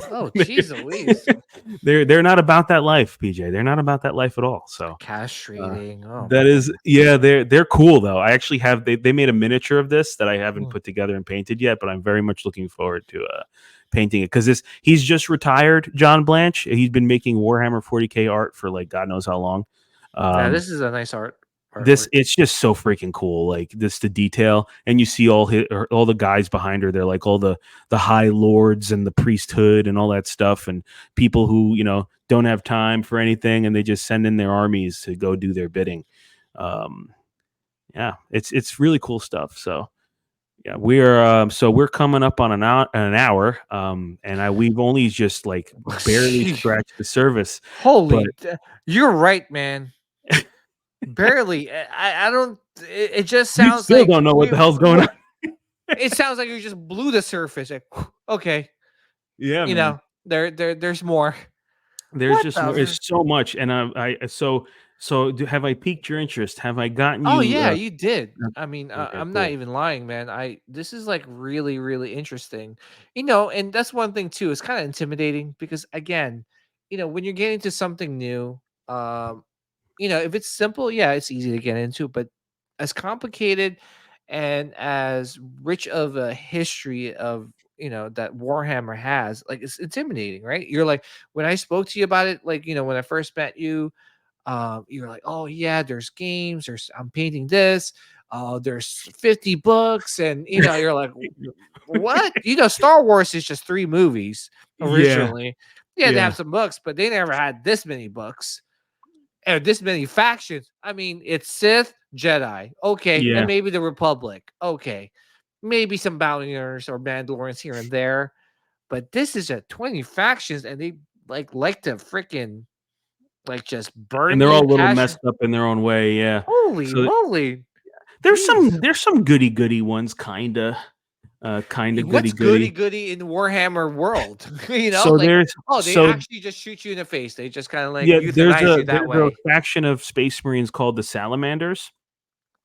Speaker 1: Oh,
Speaker 2: that.
Speaker 1: jeez Louise.
Speaker 2: They're not about that life, PJ. They're not about that life at all. So uh,
Speaker 1: Castrating. Oh
Speaker 2: that
Speaker 1: man.
Speaker 2: is, yeah, they're cool though. I actually have they made a miniature of this that I haven't
Speaker 1: Mm.
Speaker 2: put together and painted yet, but I'm very much looking forward to painting it because this he's just retired, John Blanche. He's been making Warhammer 40K art for like God knows how long.
Speaker 1: Yeah,
Speaker 2: Um,
Speaker 1: this is a nice
Speaker 2: this
Speaker 1: artwork.
Speaker 2: it's just so freaking cool, like this the detail, and you see all the guys behind her. They're like all the high lords and the priesthood and all that stuff, and people who don't have time for anything, and they just send in their armies to go do their bidding. um Yeah, it's really cool stuff. So yeah, we're coming up on an hour, and we've only just like barely scratched the surface, but
Speaker 1: You're right, man. Barely. I don't. It just
Speaker 2: we
Speaker 1: sounds
Speaker 2: still
Speaker 1: like
Speaker 2: don't know what the hell's going on.
Speaker 1: it sounds like you just blew the surface. Like, okay,
Speaker 2: Yeah, man.
Speaker 1: there's more.
Speaker 2: There's
Speaker 1: What
Speaker 2: just more.
Speaker 1: the?
Speaker 2: It's so much, and have I piqued your interest? Have I gotten
Speaker 1: Oh
Speaker 2: you?
Speaker 1: yeah, you did. I mean,
Speaker 2: Okay,
Speaker 1: I'm not
Speaker 2: cool.
Speaker 1: even lying, man. This is like really, really interesting. And that's one thing too. It's kind of intimidating because again, when you're getting to something new, um, if it's simple, yeah, it's easy to get into, but as complicated and as rich of a history of that Warhammer has, like it's intimidating, right? You're like when I spoke to you about it, like when I first met you, you're like, oh yeah, there's games, I'm painting this, there's 50 books, and you're like, what? Star Wars is just 3 movies
Speaker 2: Yeah,
Speaker 1: originally. Yeah, they have
Speaker 2: yeah,
Speaker 1: some books, but they never had this many books and this many factions. I mean, it's Sith, Jedi, okay, and
Speaker 2: yeah.
Speaker 1: maybe the Republic, okay, maybe some bountyers or Mandalorians here and there, but this is a 20 factions, and they like to freaking like just
Speaker 2: And
Speaker 1: burn
Speaker 2: they're
Speaker 1: you,
Speaker 2: all a little
Speaker 1: cash.
Speaker 2: messed up in their own way. Yeah.
Speaker 1: Holy
Speaker 2: So
Speaker 1: moly!
Speaker 2: there's
Speaker 1: Jeez.
Speaker 2: some goody ones, kinda
Speaker 1: What's
Speaker 2: goody
Speaker 1: goody
Speaker 2: goody.
Speaker 1: goody in the Warhammer world?
Speaker 2: So
Speaker 1: Like,
Speaker 2: there's
Speaker 1: oh, they
Speaker 2: so
Speaker 1: actually just shoot you in the face. They just kind of like
Speaker 2: yeah,
Speaker 1: euthanize you that
Speaker 2: there's a
Speaker 1: way.
Speaker 2: faction of Space Marines called the Salamanders.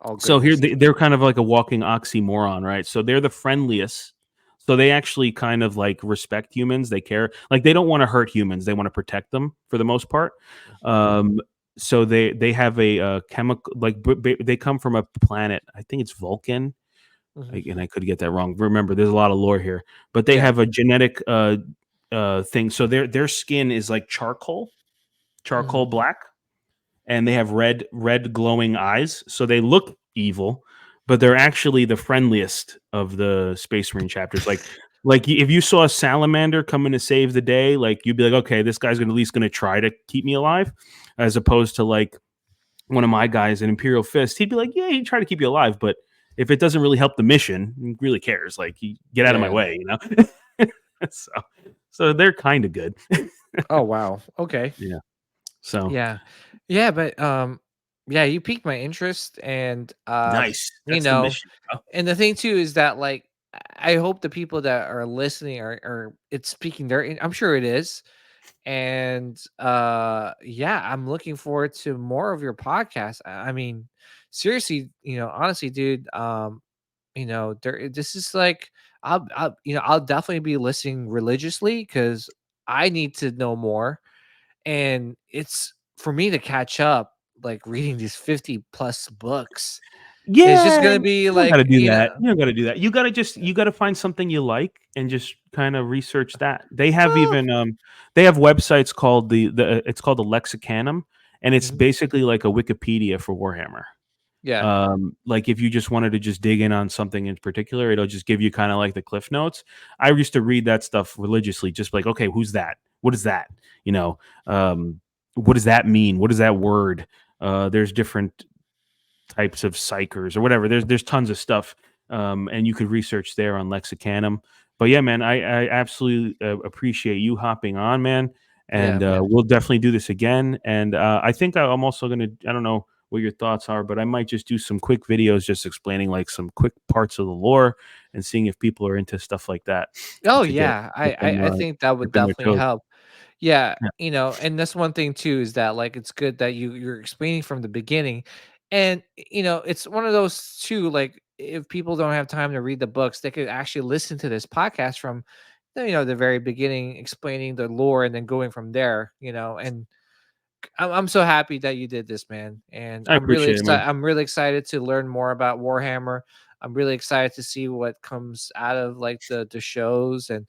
Speaker 1: Oh
Speaker 2: So here
Speaker 1: goodness.
Speaker 2: they're kind of like a walking oxymoron, right? So they're the friendliest. So they actually kind of like respect humans. They care, like they don't want to hurt humans. They want to protect them for the most part. Um, so they have a chemical like they come from a planet. I think it's Vulcan,
Speaker 1: Mhm.
Speaker 2: and I could get that wrong. Remember, there's a lot of lore here, but they
Speaker 1: Yeah.
Speaker 2: have a genetic thing. So their skin is like charcoal
Speaker 1: Mhm.
Speaker 2: black, and they have red glowing eyes, so they look evil, but they're actually the friendliest of the Space Marine chapters. Like if you saw a salamander coming to save the day, like you'd be like, okay, this guy's at least gonna try to keep me alive, as opposed to like one of my guys, an Imperial Fist, he'd be like, yeah, he'd try to keep you alive, but if it doesn't really help the mission, he really cares. Like, get out of my
Speaker 1: Yeah.
Speaker 2: way, so so they're kind of good.
Speaker 1: Oh wow. Okay.
Speaker 2: Yeah. So
Speaker 1: Yeah. Yeah, but yeah, you piqued my interest, and
Speaker 2: nice.
Speaker 1: you
Speaker 2: That's the
Speaker 1: know,
Speaker 2: mission, bro.
Speaker 1: and the thing too is that like I hope the people that are listening are it's speaking I'm sure it is. And yeah, I'm looking forward to more of your podcast. I mean, seriously, honestly, dude, this is like I'll definitely be listening religiously because I need to know more, and it's for me to catch up, like reading these 50 plus books. It's just
Speaker 2: Yeah,
Speaker 1: gonna
Speaker 2: you
Speaker 1: be
Speaker 2: don't gotta
Speaker 1: like,
Speaker 2: do that. You don't gotta do that. You gotta find something you like and just kind of research that.
Speaker 1: oh,
Speaker 2: They have websites called it's called the Lexicanum, and it's
Speaker 1: mhm,
Speaker 2: basically like a Wikipedia for Warhammer.
Speaker 1: yeah,
Speaker 2: Like if you just wanted to just dig in on something in particular, it'll just give you kind of like the cliff notes. I used to read that stuff religiously, just like, okay, who's that? What is that? You know, um, what does that mean? What is that word? There's different types of psychers or whatever. There's tons of stuff, and you could research there on Lexicanum. But yeah, man, I absolutely appreciate you hopping on, man,
Speaker 1: yeah,
Speaker 2: and
Speaker 1: man.
Speaker 2: we'll definitely do this again. And I think I'm also gonna. I don't know what your thoughts are, but I might just do some quick videos just explaining like some quick parts of the lore and seeing if people are into stuff like that
Speaker 1: Oh
Speaker 2: to
Speaker 1: yeah, I think that would
Speaker 2: dip in their
Speaker 1: definitely
Speaker 2: toes.
Speaker 1: help. Yeah,
Speaker 2: Yeah.
Speaker 1: and that's one thing too is that like it's good that you're explaining from the beginning. And it's one of those too, like if people don't have time to read the books, they could actually listen to this podcast from the very beginning, explaining the lore and then going from there, and I'm so happy that you did this, man. And
Speaker 2: I appreciate it, man.
Speaker 1: I'm really excited to learn more about Warhammer. I'm really excited to see what comes out of like the shows. And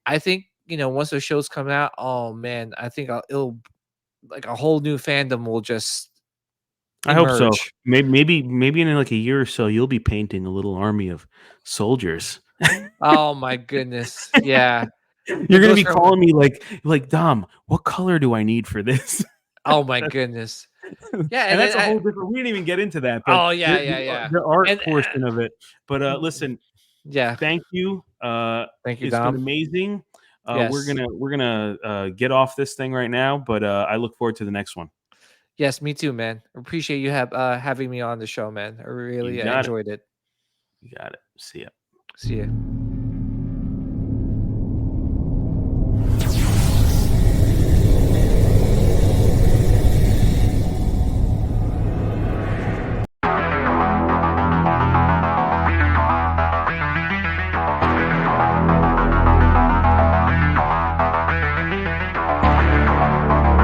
Speaker 1: I think, once those shows come out, oh man, I think it'll like a whole new fandom will just
Speaker 2: I hope so.
Speaker 1: emerge.
Speaker 2: Maybe in like a year or so, you'll be painting a little army of soldiers.
Speaker 1: Oh my goodness. Yeah.
Speaker 2: You're
Speaker 1: It
Speaker 2: gonna
Speaker 1: goes
Speaker 2: be
Speaker 1: from
Speaker 2: calling me like Dom. What color do I need for this?
Speaker 1: oh my
Speaker 2: That-
Speaker 1: goodness. Yeah,
Speaker 2: And
Speaker 1: and
Speaker 2: that's
Speaker 1: then
Speaker 2: a whole different. We didn't even get into that, but
Speaker 1: oh yeah, yeah, yeah.
Speaker 2: the art
Speaker 1: And
Speaker 2: portion of it. But listen,
Speaker 1: yeah,
Speaker 2: thank you.
Speaker 1: thank you,
Speaker 2: It's been
Speaker 1: Dom.
Speaker 2: amazing.
Speaker 1: Yes.
Speaker 2: We're gonna get off this thing right now, but I look forward to the next one.
Speaker 1: Yes, me too, man. Appreciate you having me on the show, man. I
Speaker 2: You
Speaker 1: really
Speaker 2: got it.
Speaker 1: enjoyed it.
Speaker 2: You got it. See ya.
Speaker 1: See ya.